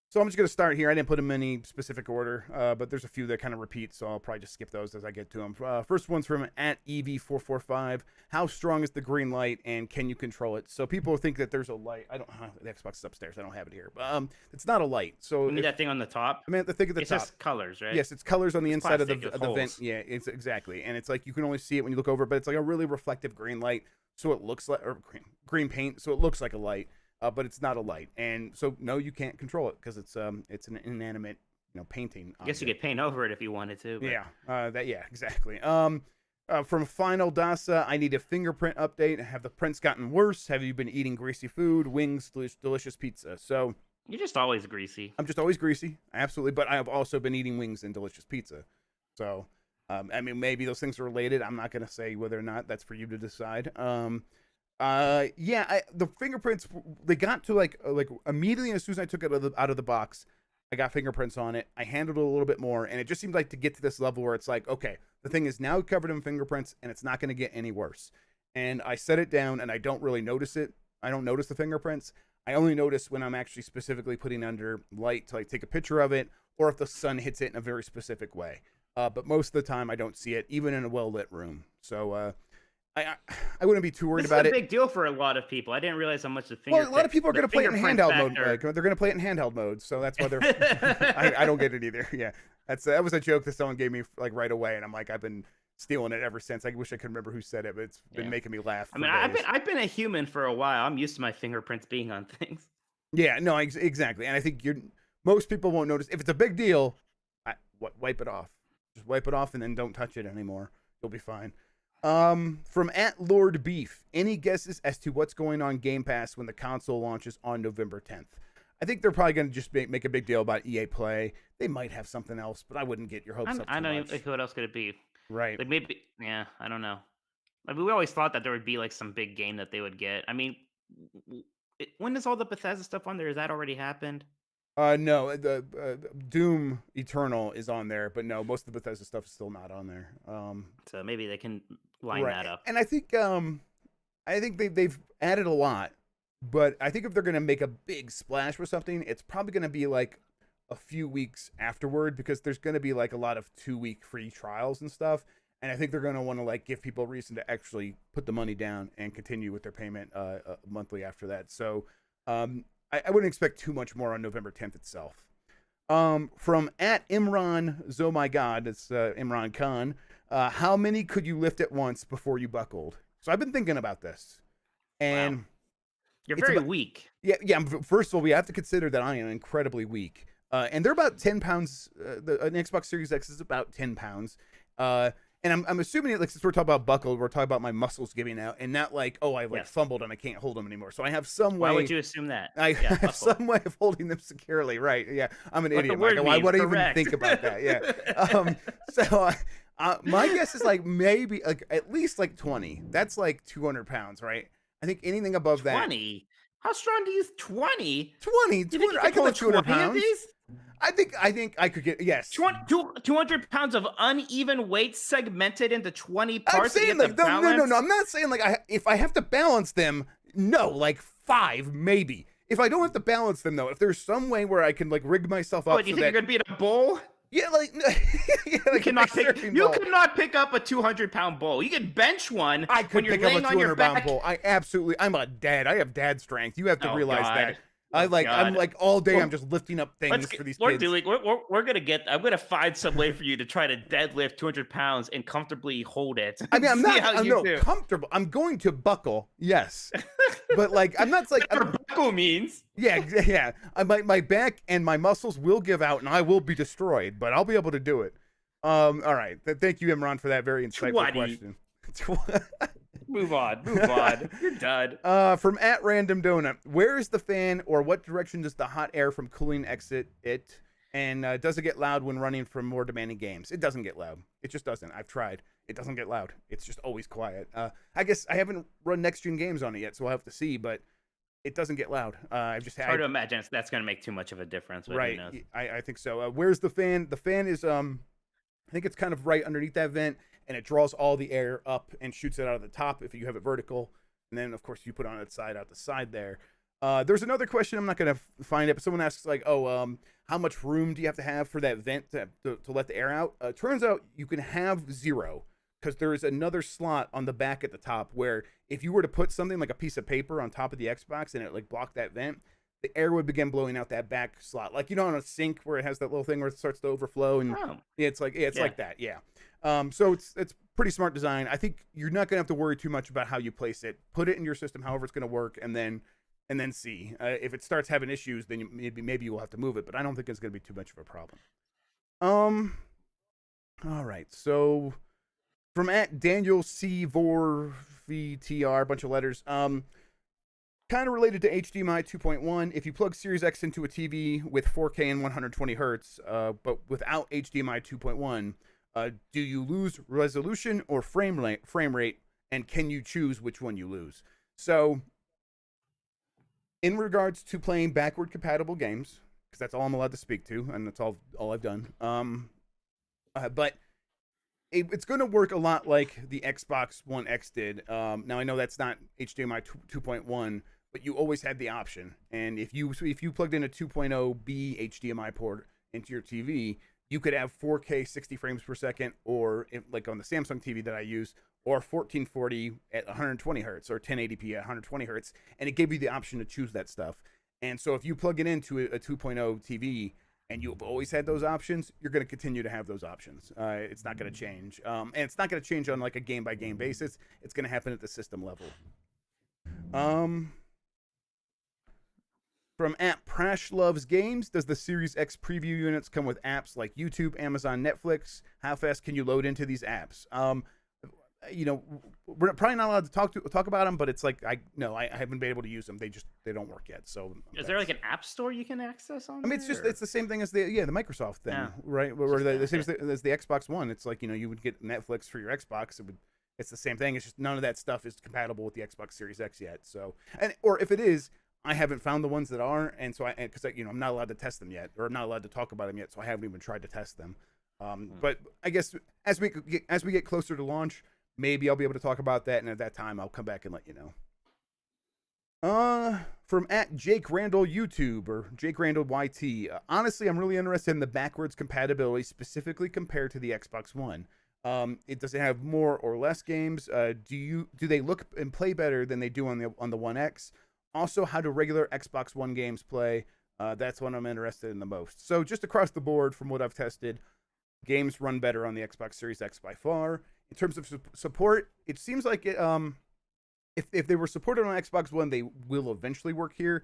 S1: So I'm just gonna start here. I didn't put them in any specific order, but there's a few that kind of repeat, so I'll probably just skip those as I get to them. First one's from @EV445. How strong is the green light, and can you control it? So people think that there's a light. I don't. The Xbox is upstairs. I don't have it here. But it's not a light. So
S2: You mean that thing on the top?
S1: I mean, the thing at the
S2: It's
S1: top.
S2: just colors, right?
S1: Yes, it's colors on the
S2: It's
S1: inside of
S2: plastic with
S1: the vent.
S2: holes.
S1: Yeah, it's exactly, and it's like you can only see it when you look over, but it's like a really reflective green light, so it looks like, or green paint, so it looks like a light. But it's not a light, and so no, you can't control it because it's an inanimate, painting.
S2: I guess you could paint over it if you wanted to. But...
S1: Yeah, exactly. From Final Dasa, I need a fingerprint update. Have the prints gotten worse? Have you been eating greasy food, wings, delicious pizza? So
S2: You're just always greasy.
S1: I'm just always greasy, absolutely. But I have also been eating wings and delicious pizza. So, I mean, maybe those things are related. I'm not gonna say whether or not. That's for you to decide. The fingerprints, they got to like immediately as soon as I took it out of the box, I got fingerprints on it. I handled it a little bit more, and it just seemed like to get to this level where it's like, okay, the thing is now covered in fingerprints, and it's not going to get any worse. And I set it down, and I don't really notice it. I don't notice the fingerprints. I only notice when I'm actually specifically putting under light to like take a picture of it, or if the sun hits it in a very specific way. But most of the time, I don't see it, even in a well-lit room. So, I wouldn't be too worried about it.
S2: This is a big deal for a lot of people. I didn't realize how much the fingerprint.
S1: Well, a lot of people are going to play it in handheld mode.
S2: factor-
S1: They're going to play it in handheld mode, so that's why they're. I don't get it either. Yeah, that was a joke that someone gave me like right away, and I'm like, I've been stealing it ever since. I wish I could remember who said it, but it's been making me laugh.
S2: I mean, I've been a human for a while. I'm used to my fingerprints being on things.
S1: Yeah, no, exactly, and I think most people won't notice if it's a big deal. Wipe it off. Just wipe it off, and then don't touch it anymore. You'll be fine. From @LordBeef, any guesses as to what's going on Game Pass when the console launches on November 10th? I think they're probably going to just make a big deal about EA Play. They might have something else, but I wouldn't get your hopes up
S2: I
S1: too
S2: don't
S1: much.
S2: even think what else could it be.
S1: Right.
S2: Like maybe, I don't know. I mean, we always thought that there would be like some big game that they would get. I mean, when is all the Bethesda stuff on there? Has that already happened?
S1: No, the Doom Eternal is on there, but no, most of the Bethesda stuff is still not on there.
S2: So maybe they can line that up.
S1: And I think they've added a lot, but I think if they're gonna make a big splash with something, it's probably gonna be like a few weeks afterward because there's gonna be like a lot of 2-week free trials and stuff, and I think they're gonna want to like give people a reason to actually put the money down and continue with their payment monthly after that. So I wouldn't expect too much more on November 10th itself. From @Imran Zomygod, it's Imran Khan. How many could you lift at once before you buckled? So I've been thinking about this, and
S2: Wow. You're very weak.
S1: Yeah. First of all, we have to consider that I am incredibly weak, and they're about 10 pounds. An Xbox Series X is about 10 pounds. And I'm assuming, like, since we're talking about buckled, we're talking about my muscles giving out, and not like, oh, I fumbled and I can't hold them anymore. So I have some way.
S2: Why would you assume that?
S1: I have some way of holding them securely, right? Yeah, I'm an idiot, Michael. Why would I even think about that? Yeah. So my guess is like maybe like at least like 20. That's like 200 pounds, right? I think anything above
S2: 20? How strong do you 20?
S1: 20. 200. I could lift 200 pounds.
S2: These?
S1: I think I could get
S2: 200 pounds of uneven weight segmented into 20 parts.
S1: I'm saying that no. I'm not saying like if I have to balance them, no, like 5 maybe. If I don't have to balance them though, if there's some way where I can like rig myself up.
S2: What, do you think you're gonna be in a bowl?
S1: Yeah, like,
S2: you cannot pick up a 200-pound bowl. You can bench one.
S1: I could pick up a 200-pound bowl. I'm a dad. I have dad strength. You have to realize that. I'm like all day. I'm just lifting up things for these kids.
S2: I'm gonna find some way for you to try to deadlift 200 pounds and comfortably hold it.
S1: I mean, I'm comfortable. I'm going to buckle, yes, but like I'm not like
S2: buckle means.
S1: Yeah. My back and my muscles will give out, and I will be destroyed. But I'll be able to do it. All right. Thank you, Imran, for that very insightful question.
S2: Move on. You're done.
S1: From @RandomDonut, where is the fan, or what direction does the hot air from cooling exit it? And does it get loud when running from more demanding games? It doesn't get loud. It just doesn't. I've tried. It doesn't get loud. It's just always quiet. I guess I haven't run next gen games on it yet, so I'll have to see. But it doesn't get loud. I've just
S2: It's
S1: had
S2: hard to imagine that's going to make too much of a difference, but who
S1: right.
S2: knows?
S1: I think so. Where's the fan? The fan is I think it's kind of right underneath that vent, and it draws all the air up and shoots it out of the top if you have it vertical. And then, of course, you put it on its side out the side there. There's another question. I'm not going to find it, but someone asks, like, how much room do you have to have for that vent to let the air out? Turns out you can have 0 because there is another slot on the back at the top where if you were to put something like a piece of paper on top of the Xbox and it like blocked that vent, the air would begin blowing out that back slot, like on a sink where it has that little thing where it starts to overflow, and it's like like that, yeah. So it's pretty smart design. I think you're not gonna have to worry too much about how you place it. Put it in your system, however it's gonna work, and then see if it starts having issues. Then maybe you will have to move it, but I don't think it's gonna be too much of a problem. All right, so from at Daniel C. Vor VTR, a bunch of letters. Kind of related to HDMI 2.1, if you plug Series X into a TV with 4K and 120 hertz, but without HDMI 2.1, do you lose resolution or frame rate, and can you choose which one you lose? So, in regards to playing backward compatible games, because that's all I'm allowed to speak to, and that's all I've done. But it's going to work a lot like the Xbox One X did. Now I know that's not HDMI 2.1. But you always had the option, and if you plugged in a 2.0B HDMI port into your TV, you could have 4K 60 frames per second, or like on the Samsung TV that I use, or 1440 at 120 hertz, or 1080p at 120 hertz, and it gave you the option to choose that stuff. And so if you plug it into a 2.0 TV and you've always had those options, you're going to continue to have those options. It's not going to change, and it's not going to change on like a game by game basis. It's going to happen at the system level. From at Prash Loves Games, does the Series X preview units come with apps like YouTube, Amazon, Netflix? How fast can you load into these apps? We're probably not allowed to talk about them, but it's like I haven't been able to use them. They don't work yet. So
S2: is there like an app store you can access on?
S1: I mean, it's the same thing as the Microsoft thing, right? Where the same as the Xbox One. It's like you would get Netflix for your Xbox. It's the same thing. It's just none of that stuff is compatible with the Xbox Series X yet. So or if it is, I haven't found the ones that are, and so because I'm not allowed to test them yet, or I'm not allowed to talk about them yet, so I haven't even tried to test them. But I guess as we get closer to launch, maybe I'll be able to talk about that, and at that time I'll come back and let you know. From at Jake Randall YouTube, or Jake Randall YT. Honestly, I'm really interested in the backwards compatibility, specifically compared to the Xbox One. It does it have more or less games? Do they look and play better than they do on the One X? Also, how do regular Xbox One games play? That's what I'm interested in the most. So just across the board, from what I've tested, games run better on the Xbox Series X by far. In terms of support, it seems like if they were supported on Xbox One, they will eventually work here.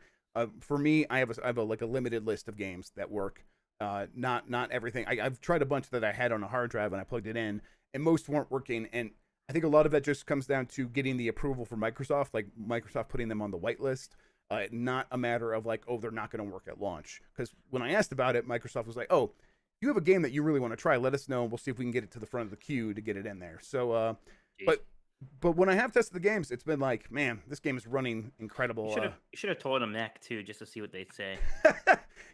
S1: For me, I have a limited list of games that work. Not everything. I've tried a bunch that I had on a hard drive and I plugged it in, and most weren't working. And I think a lot of that just comes down to getting the approval from Microsoft, like Microsoft putting them on the whitelist, not a matter of like, oh, they're not going to work at launch. Because when I asked about it, Microsoft was like, oh, you have a game that you really want to try, let us know, and we'll see if we can get it to the front of the queue to get it in there. So, but when I have tested the games, it's been like, man, this game is running incredible.
S2: You should have told them Knack 2 just to see what they'd say.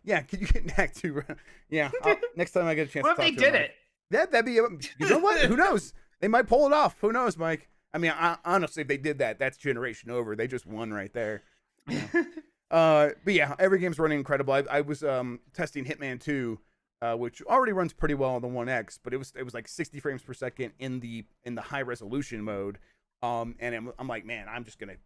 S1: Yeah, can you get Knack 2? Yeah, next time I get a chance
S2: what
S1: to talk
S2: if they
S1: to
S2: did
S1: them,
S2: it?
S1: That'd be, you know what? Who knows? They might pull it off. Who knows, Mike? I mean, honestly, if they did that, that's generation over. They just won right there. But yeah, every game's running incredible. I was testing Hitman 2, which already runs pretty well on the One X, but it was like 60 frames per second in the high resolution mode. And I'm like, man, I'm just gonna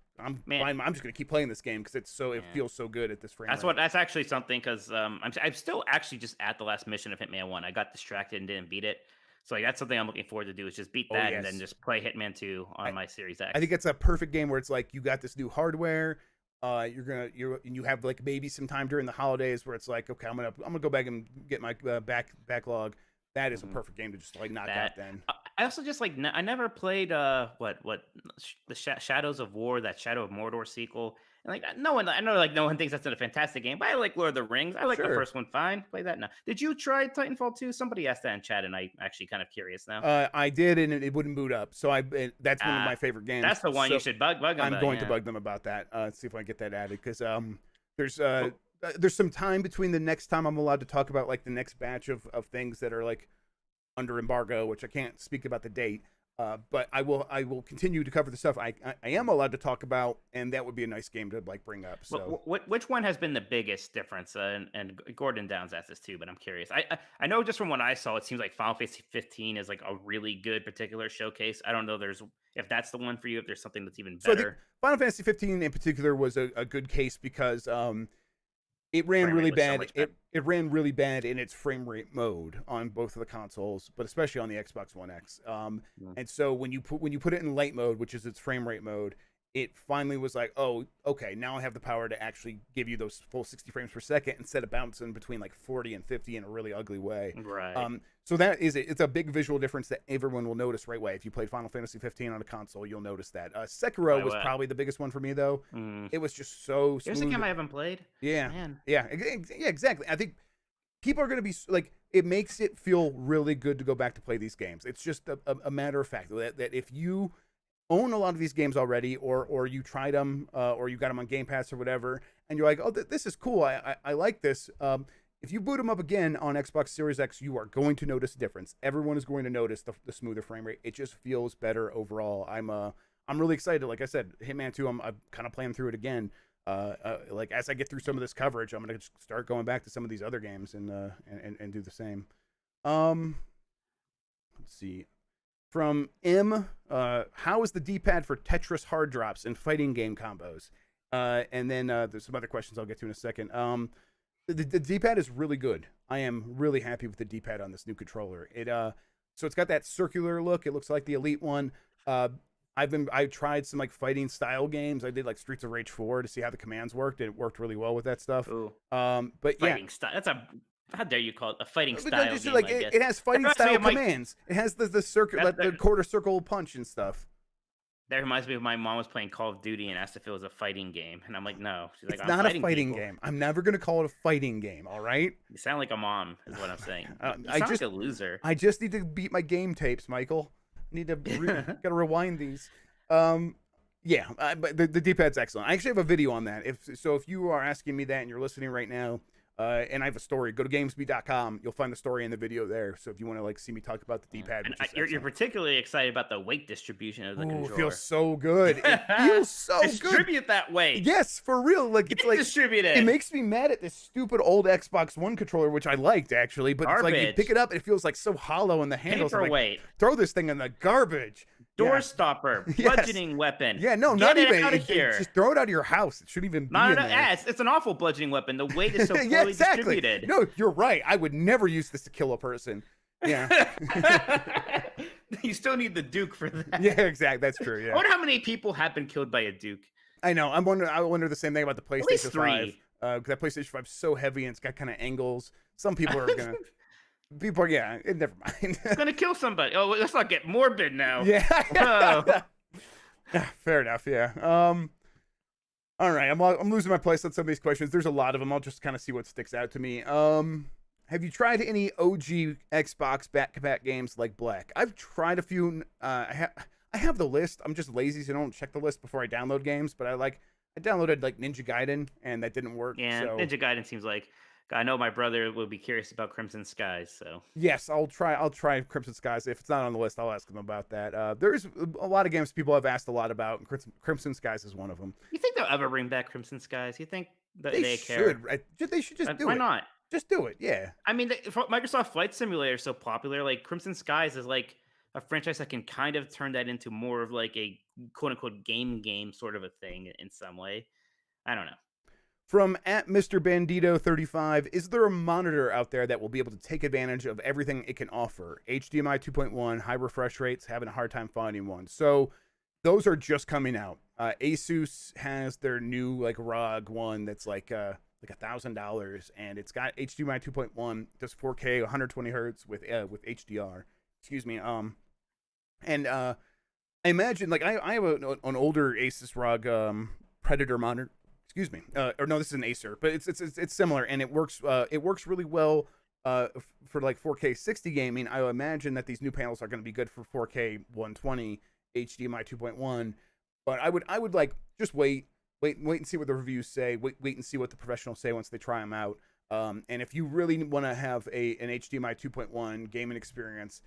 S1: keep playing this game because it feels so good at this frame rate.
S2: That's actually something, because I'm still actually just at the last mission of Hitman 1. I got distracted and didn't beat it. So that's something I'm looking forward to do, is just beat that and then just play Hitman 2 on my Series X.
S1: I think it's a perfect game where it's like you got this new hardware. You have like maybe some time during the holidays where it's like, okay, I'm gonna go back and get my backlog. That is a perfect game to just like knock out. Then
S2: I also just I never played the Shadows of War, that Shadow of Mordor sequel, And like no one, I know like no one thinks that's a fantastic game, but I like Lord of the Rings. I like the
S1: Sure.
S2: first one fine. Play that now. Did you try Titanfall 2? Somebody asked that in chat, and I actually kind of curious now.
S1: I did, and it wouldn't boot up. So that's one of my
S2: Ah,
S1: favorite games.
S2: that's the one
S1: so
S2: you should bug them
S1: I'm
S2: about.
S1: going to
S2: Yeah.
S1: bug them about that. See if I can get that added because there's
S2: Well,
S1: there's some time between the next time I'm allowed to talk about like the next batch of things that are like under embargo, which I can't speak about the date. But I will continue to cover the stuff I am allowed to talk about, and that would be a nice game to like bring up. So
S2: which one has been the biggest difference? And Gordon Downs asked this too, but I'm curious. I know just from what I saw, it seems like Final Fantasy 15 is like a really good particular showcase. I don't know if that's the one for you, if there's something that's even
S1: I think
S2: better.
S1: Final Fantasy 15 in particular was a good case because it ran
S2: Frame
S1: really
S2: rate was so
S1: bad.
S2: much better.
S1: It ran really bad in its frame rate mode on both of the consoles, but especially on the Xbox One X. And so when you put it in light mode, which is its frame rate mode, it finally was like, oh, okay, now I have the power to actually give you those full 60 frames per second instead of bouncing between like 40 and 50 in a really ugly way.
S2: Right.
S1: So that is it. It's a big visual difference that everyone will notice right away. If you played Final Fantasy 15 on a console, you'll notice that. Sekiro was probably the biggest one for me, though. It was just so smooth.
S2: There's a game I haven't played.
S1: Yeah,
S2: Man.
S1: yeah, exactly. I think people are going to be like, it makes it feel really good to go back to play these games. It's just a matter of fact that if you own a lot of these games already, or you tried them, or you got them on Game Pass or whatever, and you're like, oh, this is cool. I like this. If you boot them up again on Xbox Series X, you are going to notice a difference. Everyone is going to notice the smoother frame rate. It just feels better overall. I'm really excited. Like I said, Hitman 2, I'm kind of playing through it again. Like as I get through some of this coverage, I'm gonna start going back to some of these other games and do the same. Let's see. From M, how is the D-pad for Tetris hard drops and fighting game combos? And then there's some other questions I'll get to in a second. The D-pad is really good. I am really happy with the D-pad on this new controller. So it's got that circular look. It looks like the Elite one. I tried some like fighting style games. I did like Streets of Rage 4 to see how the commands worked, and it worked really well with that stuff.
S2: Ooh.
S1: But
S2: fighting style. That's how dare you call it a fighting
S1: no,
S2: style
S1: just
S2: game?
S1: like
S2: I guess.
S1: it has fighting style commands. It has the circle, the quarter circle punch and stuff.
S2: That reminds me of my mom was playing Call of Duty and asked if it was a fighting game, and I'm like, no. She's like,
S1: it's not a fighting game. I'm never gonna call it a fighting game. All right.
S2: You sound like a mom, is what I'm saying. You
S1: I
S2: sound
S1: just
S2: like a loser.
S1: I just need to beat my game tapes, Michael. I need to gotta rewind these. Yeah, but the D-pad's excellent. I actually have a video on that. If you are asking me that and you're listening right now, and I have a story, go to GamesBeat.com. You'll find the story in the video there. So if you want to like see me talk about the D-pad,
S2: and you're particularly excited about the weight distribution of the controller.
S1: It feels so good. It feels so good.
S2: Distribute that weight.
S1: Yes, for real. Like it's like
S2: distributed.
S1: It makes me mad at this stupid old Xbox One controller, which I liked actually, but it's like you pick it up, it feels like so hollow in the handles.
S2: Paperweight.
S1: Like, throw this thing in the garbage.
S2: Door stopper, bludgeoning weapon.
S1: Yeah, no,
S2: Get
S1: not even.
S2: Out of here.
S1: Just throw it out of your house. It shouldn't even be in there.
S2: Yeah, it's an awful bludgeoning weapon. The weight is so poorly distributed.
S1: No, you're right. I would never use this to kill a person. Yeah.
S2: You still need the Duke for that.
S1: Yeah, exactly. That's true. Yeah.
S2: I wonder how many people have been killed by a Duke.
S1: I know. I wonder the same thing about the PlayStation 5.
S2: At least 3.
S1: Because that PlayStation 5 is so heavy and it's got kind of angles. Some people are gonna. People, yeah, never mind.
S2: Gonna kill somebody. Oh, let's not get morbid now.
S1: Yeah. Yeah, fair enough. Yeah. All right. I'm losing my place on some of these questions. There's a lot of them. I'll just kind of see what sticks out to me. Have you tried any OG Xbox back-to-back games like Black? I've tried a few. I have the list. I'm just lazy, so I don't check the list before I download games. But I downloaded like Ninja Gaiden, and that didn't work.
S2: Yeah,
S1: so.
S2: Ninja Gaiden seems like. I know my brother will be curious about Crimson Skies, so
S1: yes, I'll try Crimson Skies. If it's not on the list, I'll ask him about that. There's a lot of games people have asked a lot about, and Crimson Skies is one of them.
S2: You think they'll ever bring back Crimson Skies? You think that
S1: they
S2: care?
S1: They should just do it.
S2: Why not?
S1: Just do it. Yeah.
S2: I mean, Microsoft Flight Simulator is so popular. Like Crimson Skies is like a franchise that can kind of turn that into more of like a quote unquote game sort of a thing in some way. I don't know.
S1: From @Mr. Bandito 35, is there a monitor out there that will be able to take advantage of everything it can offer? HDMI 2.1, high refresh rates, having a hard time finding one. So those are just coming out. Asus has their new like ROG one that's like $1,000, and it's got HDMI 2.1, does 4K, 120 hertz with HDR. Excuse me. And I imagine like I have an older Asus ROG Predator monitor. excuse me, or no, this is an Acer, but it's similar, and it works really well for like 4K 60 gaming. I imagine that these new panels are going to be good for 4K 120 HDMI 2.1, but I would like just wait and see what the reviews say. Wait and see what the professionals say once they try them out. And if you really want to have an HDMI 2.1 gaming experience,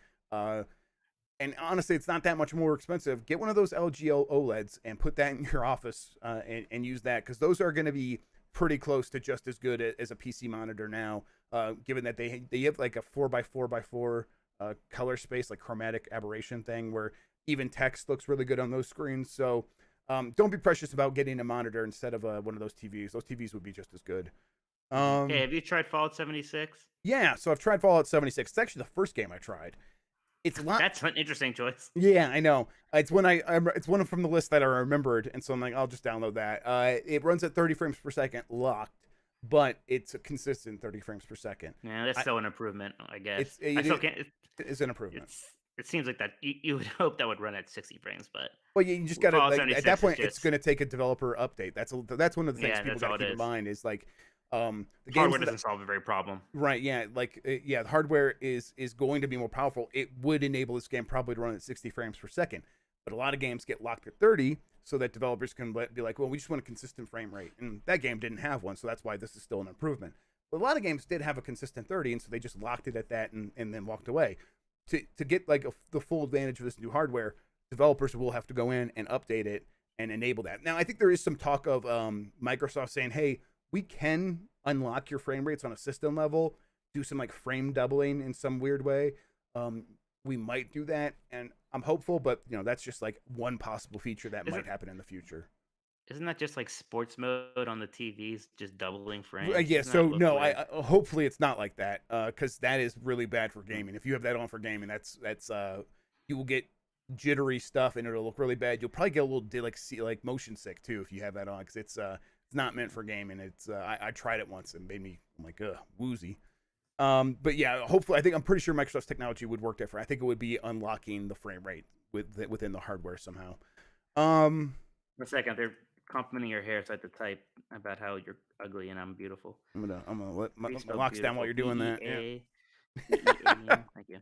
S1: and honestly, it's not that much more expensive. Get one of those LG OLEDs and put that in your office and use that, because those are going to be pretty close to just as good as a PC monitor now, given that they have like a 4x4x4 color space, like chromatic aberration thing, where even text looks really good on those screens. So don't be precious about getting a monitor instead of one of those TVs. Those TVs would be just as good.
S2: Hey, have you tried Fallout 76?
S1: Yeah, so I've tried Fallout 76. It's actually the first game I tried. It's a lot.
S2: That's an interesting choice.
S1: Yeah, I know. It's one it's one from the list that I remembered, and so I'm like, I'll just download that. It runs at 30 frames per second, locked, but it's a consistent 30 frames per second.
S2: Yeah, that's still an improvement, I guess.
S1: It's an improvement.
S2: It seems like that you would hope that would run at 60 frames, but
S1: well, you just got to at that point, it's going to take a developer update. That's one of the things people got to keep in mind is like. The
S2: hardware doesn't solve the very problem,
S1: right? Yeah, like the hardware is going to be more powerful. It would enable this game probably to run at 60 frames per second, but a lot of games get locked at 30 so that developers can be like, well, we just want a consistent frame rate, and that game didn't have one, so that's why this is still an improvement. But a lot of games did have a consistent 30, and so they just locked it at that and then walked away. To get like the full advantage of this new hardware, developers will have to go in and update it and enable that. Now, I think there is some talk of Microsoft saying, hey, we can unlock your frame rates on a system level, do some like frame doubling in some weird way. We might do that, and I'm hopeful, but that's just like one possible feature that might happen in the future.
S2: Isn't that just like sports mode on the TVs, just doubling frames?
S1: Yeah, so no, I hopefully it's not like that, because that is really bad for gaming. If you have that on for gaming, that's you will get jittery stuff and it'll look really bad. You'll probably get a little like motion sick too if you have that on, because it's not meant for gaming. It's I tried it once and made me like woozy. But yeah, hopefully I'm pretty sure Microsoft's technology would work different. I think it would be unlocking the frame rate within the hardware somehow.
S2: For a second, they're complimenting your hair, so I had to type about how you're ugly and I'm beautiful.
S1: I'm gonna let my locks down while you're doing that.
S2: Yeah. Thank you.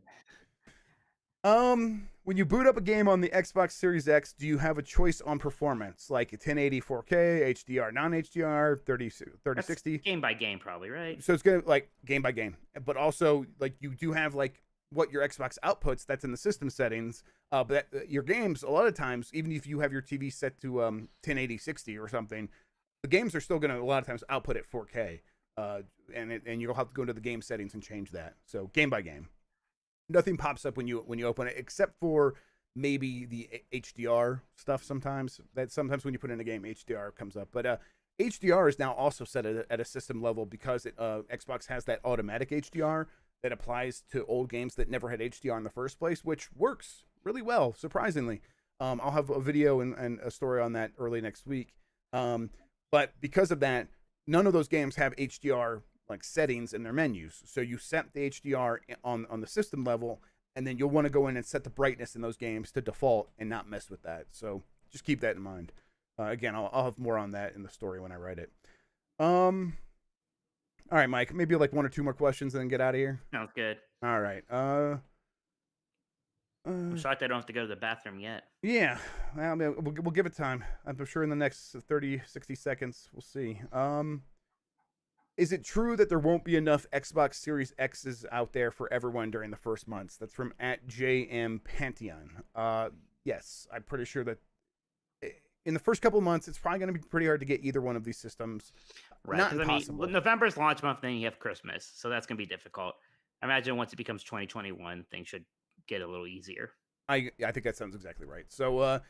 S1: When you boot up a game on the Xbox Series X, do you have a choice on performance, like 1080 4K, HDR, non-HDR, 3060?
S2: Game by game, probably, right?
S1: So it's gonna like game by game, but also like you do have like what your Xbox outputs that's in the system settings. But your games, a lot of times, even if you have your TV set to 1080 60 or something, the games are still gonna a lot of times output at 4K. And you'll have to go into the game settings and change that. So game by game. Nothing pops up when you open it, except for maybe the HDR stuff. Sometimes when you put in a game, HDR comes up. But HDR is now also set at a system level because Xbox has that automatic HDR that applies to old games that never had HDR in the first place, which works really well, surprisingly. I'll have a video and a story on that early next week. But because of that, none of those games have HDR like settings in their menus. So you set the HDR on the system level, and then you'll want to go in and set the brightness in those games to default and not mess with that. So just keep that in mind. Again, I'll have more on that in the story when I write it. All right, Mike, maybe like one or two more questions and then get out of here.
S2: Sounds good.
S1: All right.
S2: I'm shocked I don't have to go to the bathroom yet.
S1: Yeah, I mean, we'll give it time. I'm sure in the next 30, 60 seconds, we'll see. Is it true that there won't be enough Xbox Series X's out there for everyone during the first months? That's from @JM Pantheon. Yes, I'm pretty sure that in the first couple of months, it's probably going to be pretty hard to get either one of these systems.
S2: Right.
S1: Not impossible.
S2: I mean, November's launch month, then you have Christmas, so that's going to be difficult. I imagine once it becomes 2021, things should get a little easier.
S1: I think that sounds exactly right. So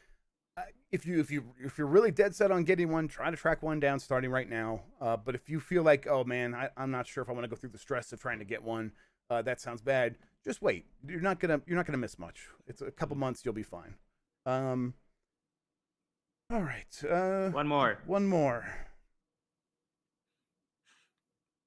S1: if you're really dead set on getting one, try to track one down starting right now. But if you feel like, oh man, I'm not sure if I want to go through the stress of trying to get one, that sounds bad. Just wait. You're not gonna miss much. It's a couple months, you'll be fine. All right.
S2: One more.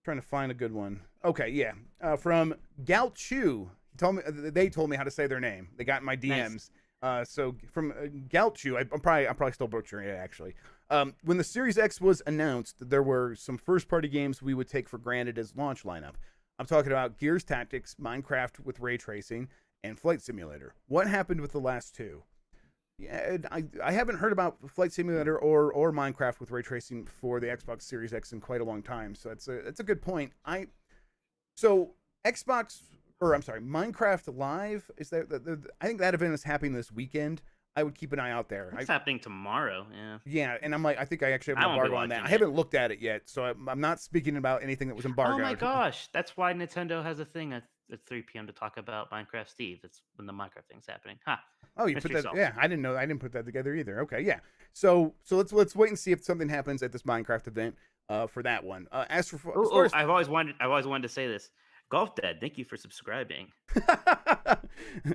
S1: Trying to find a good one. Okay, yeah. From Galchu. They told me how to say their name. They got in my DMs. Nice. So from Galchu, I'm probably still butchering it actually. When the Series X was announced, there were some first-party games we would take for granted as launch lineup. I'm talking about Gears Tactics, Minecraft with ray tracing, and Flight Simulator. What happened with the last two? Yeah, I haven't heard about Flight Simulator or Minecraft with ray tracing for the Xbox Series X in quite a long time. So that's a good point. Minecraft Live is that I think that event is happening this weekend. I would keep an eye out there.
S2: It's happening tomorrow. Yeah.
S1: Yeah, and I think I actually have
S2: I
S1: an
S2: won't be
S1: embargo on that.
S2: watching
S1: I
S2: it.
S1: haven't looked at it yet, so I'm not speaking about anything that was embargoed.
S2: Oh my gosh, that's why Nintendo has a thing at 3 p.m. to talk about Minecraft Steve. That's when the Minecraft thing's happening. Huh.
S1: Oh, you put
S2: Mystery
S1: that?
S2: solved.
S1: Yeah, I didn't know. I didn't put that together either. Okay, yeah. So let's wait and see if something happens at this Minecraft event for that one. As far as
S2: I've always wanted to say this. Golf Dad, thank you for subscribing.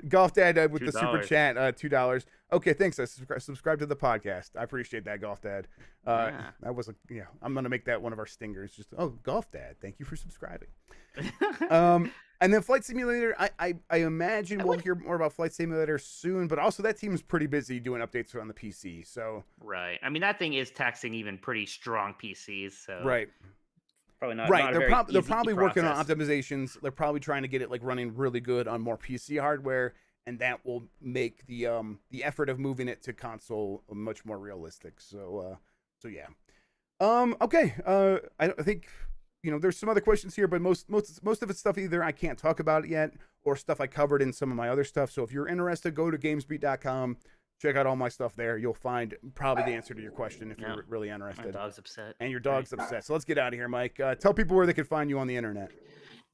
S1: Golf Dad with the super
S2: $2.
S1: chat, $2. Okay, thanks. I subscribe to the podcast. I appreciate that, Golf Dad.
S2: Yeah.
S1: That was I'm gonna make that one of our stingers. Just Golf Dad, thank you for subscribing. And then Flight Simulator, I imagine we'll hear more about Flight Simulator soon, but also that team is pretty busy doing updates on the PC. So
S2: Right. I mean, that thing is taxing even pretty strong PCs. So
S1: right.
S2: Probably not.
S1: Right,
S2: Not a
S1: they're
S2: very easy
S1: probably working on
S2: process.
S1: optimizations. They're probably trying to get it like running really good on more PC hardware, and that will make the effort of moving it to console much more realistic. So yeah. Okay. I think there's some other questions here, but most of it's stuff either I can't talk about it yet or stuff I covered in some of my other stuff. So if you're interested, go to GamesBeat.com. Check out all my stuff there. You'll find probably the answer to your question if you're really interested.
S2: My dog's upset.
S1: And your dog's upset. So let's get out of here, Mike. Tell people where they can find you on the internet.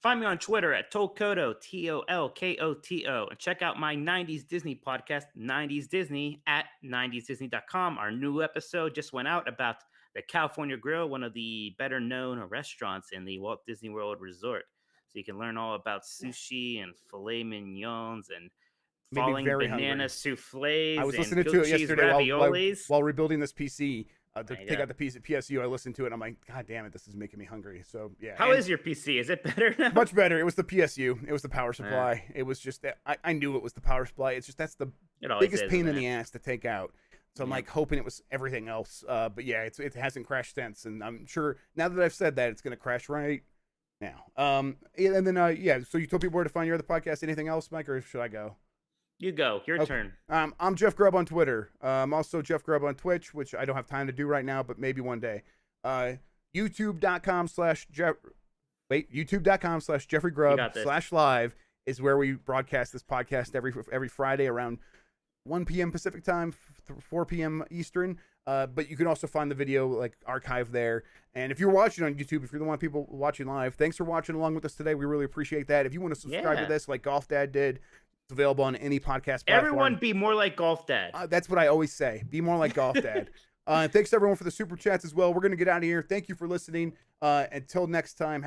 S2: Find me on Twitter at Tolkoto, Tolkoto, and check out my 90s Disney podcast, 90s Disney, at 90sdisney.com. Our new episode just went out about the California Grill, one of the better known restaurants in the Walt Disney World Resort. So you can learn all about sushi and filet mignons and falling banana souffles.
S1: I was
S2: and
S1: listening to
S2: goat
S1: it
S2: cheese
S1: yesterday
S2: raviolis.
S1: while rebuilding this PC. To take out the PSU, I listened to it. And I'm like, God damn it, this is making me hungry. So yeah.
S2: How is your PC? Is it better now?
S1: Much better. It was the PSU. It was the power supply. It was just that I knew it was the power supply. It's just that's the biggest pain in the ass to take out. So I'm like hoping it was everything else. But yeah, it hasn't crashed since, and I'm sure now that I've said that, it's gonna crash right now. And then so you told people where to find your other podcast. Anything else, Mike, or should I go?
S2: You go. Your turn.
S1: I'm Jeff Grubb on Twitter. I'm also Jeff Grubb on Twitch, which I don't have time to do right now, but maybe one day. YouTube.com/Jeffrey Grubb/live is where we broadcast this podcast every Friday around 1 p.m. Pacific time, 4 p.m. Eastern. But you can also find the video like archived there. And if you're watching on YouTube, if you're the one people watching live, thanks for watching along with us today. We really appreciate that. If you want to subscribe to this like Golf Dad did, it's available on any podcast platform.
S2: Everyone be more like Golf Dad.
S1: That's what I always say. Be more like Golf Dad. And thanks everyone for the super chats as well. We're going to get out of here. Thank you for listening. Until next time.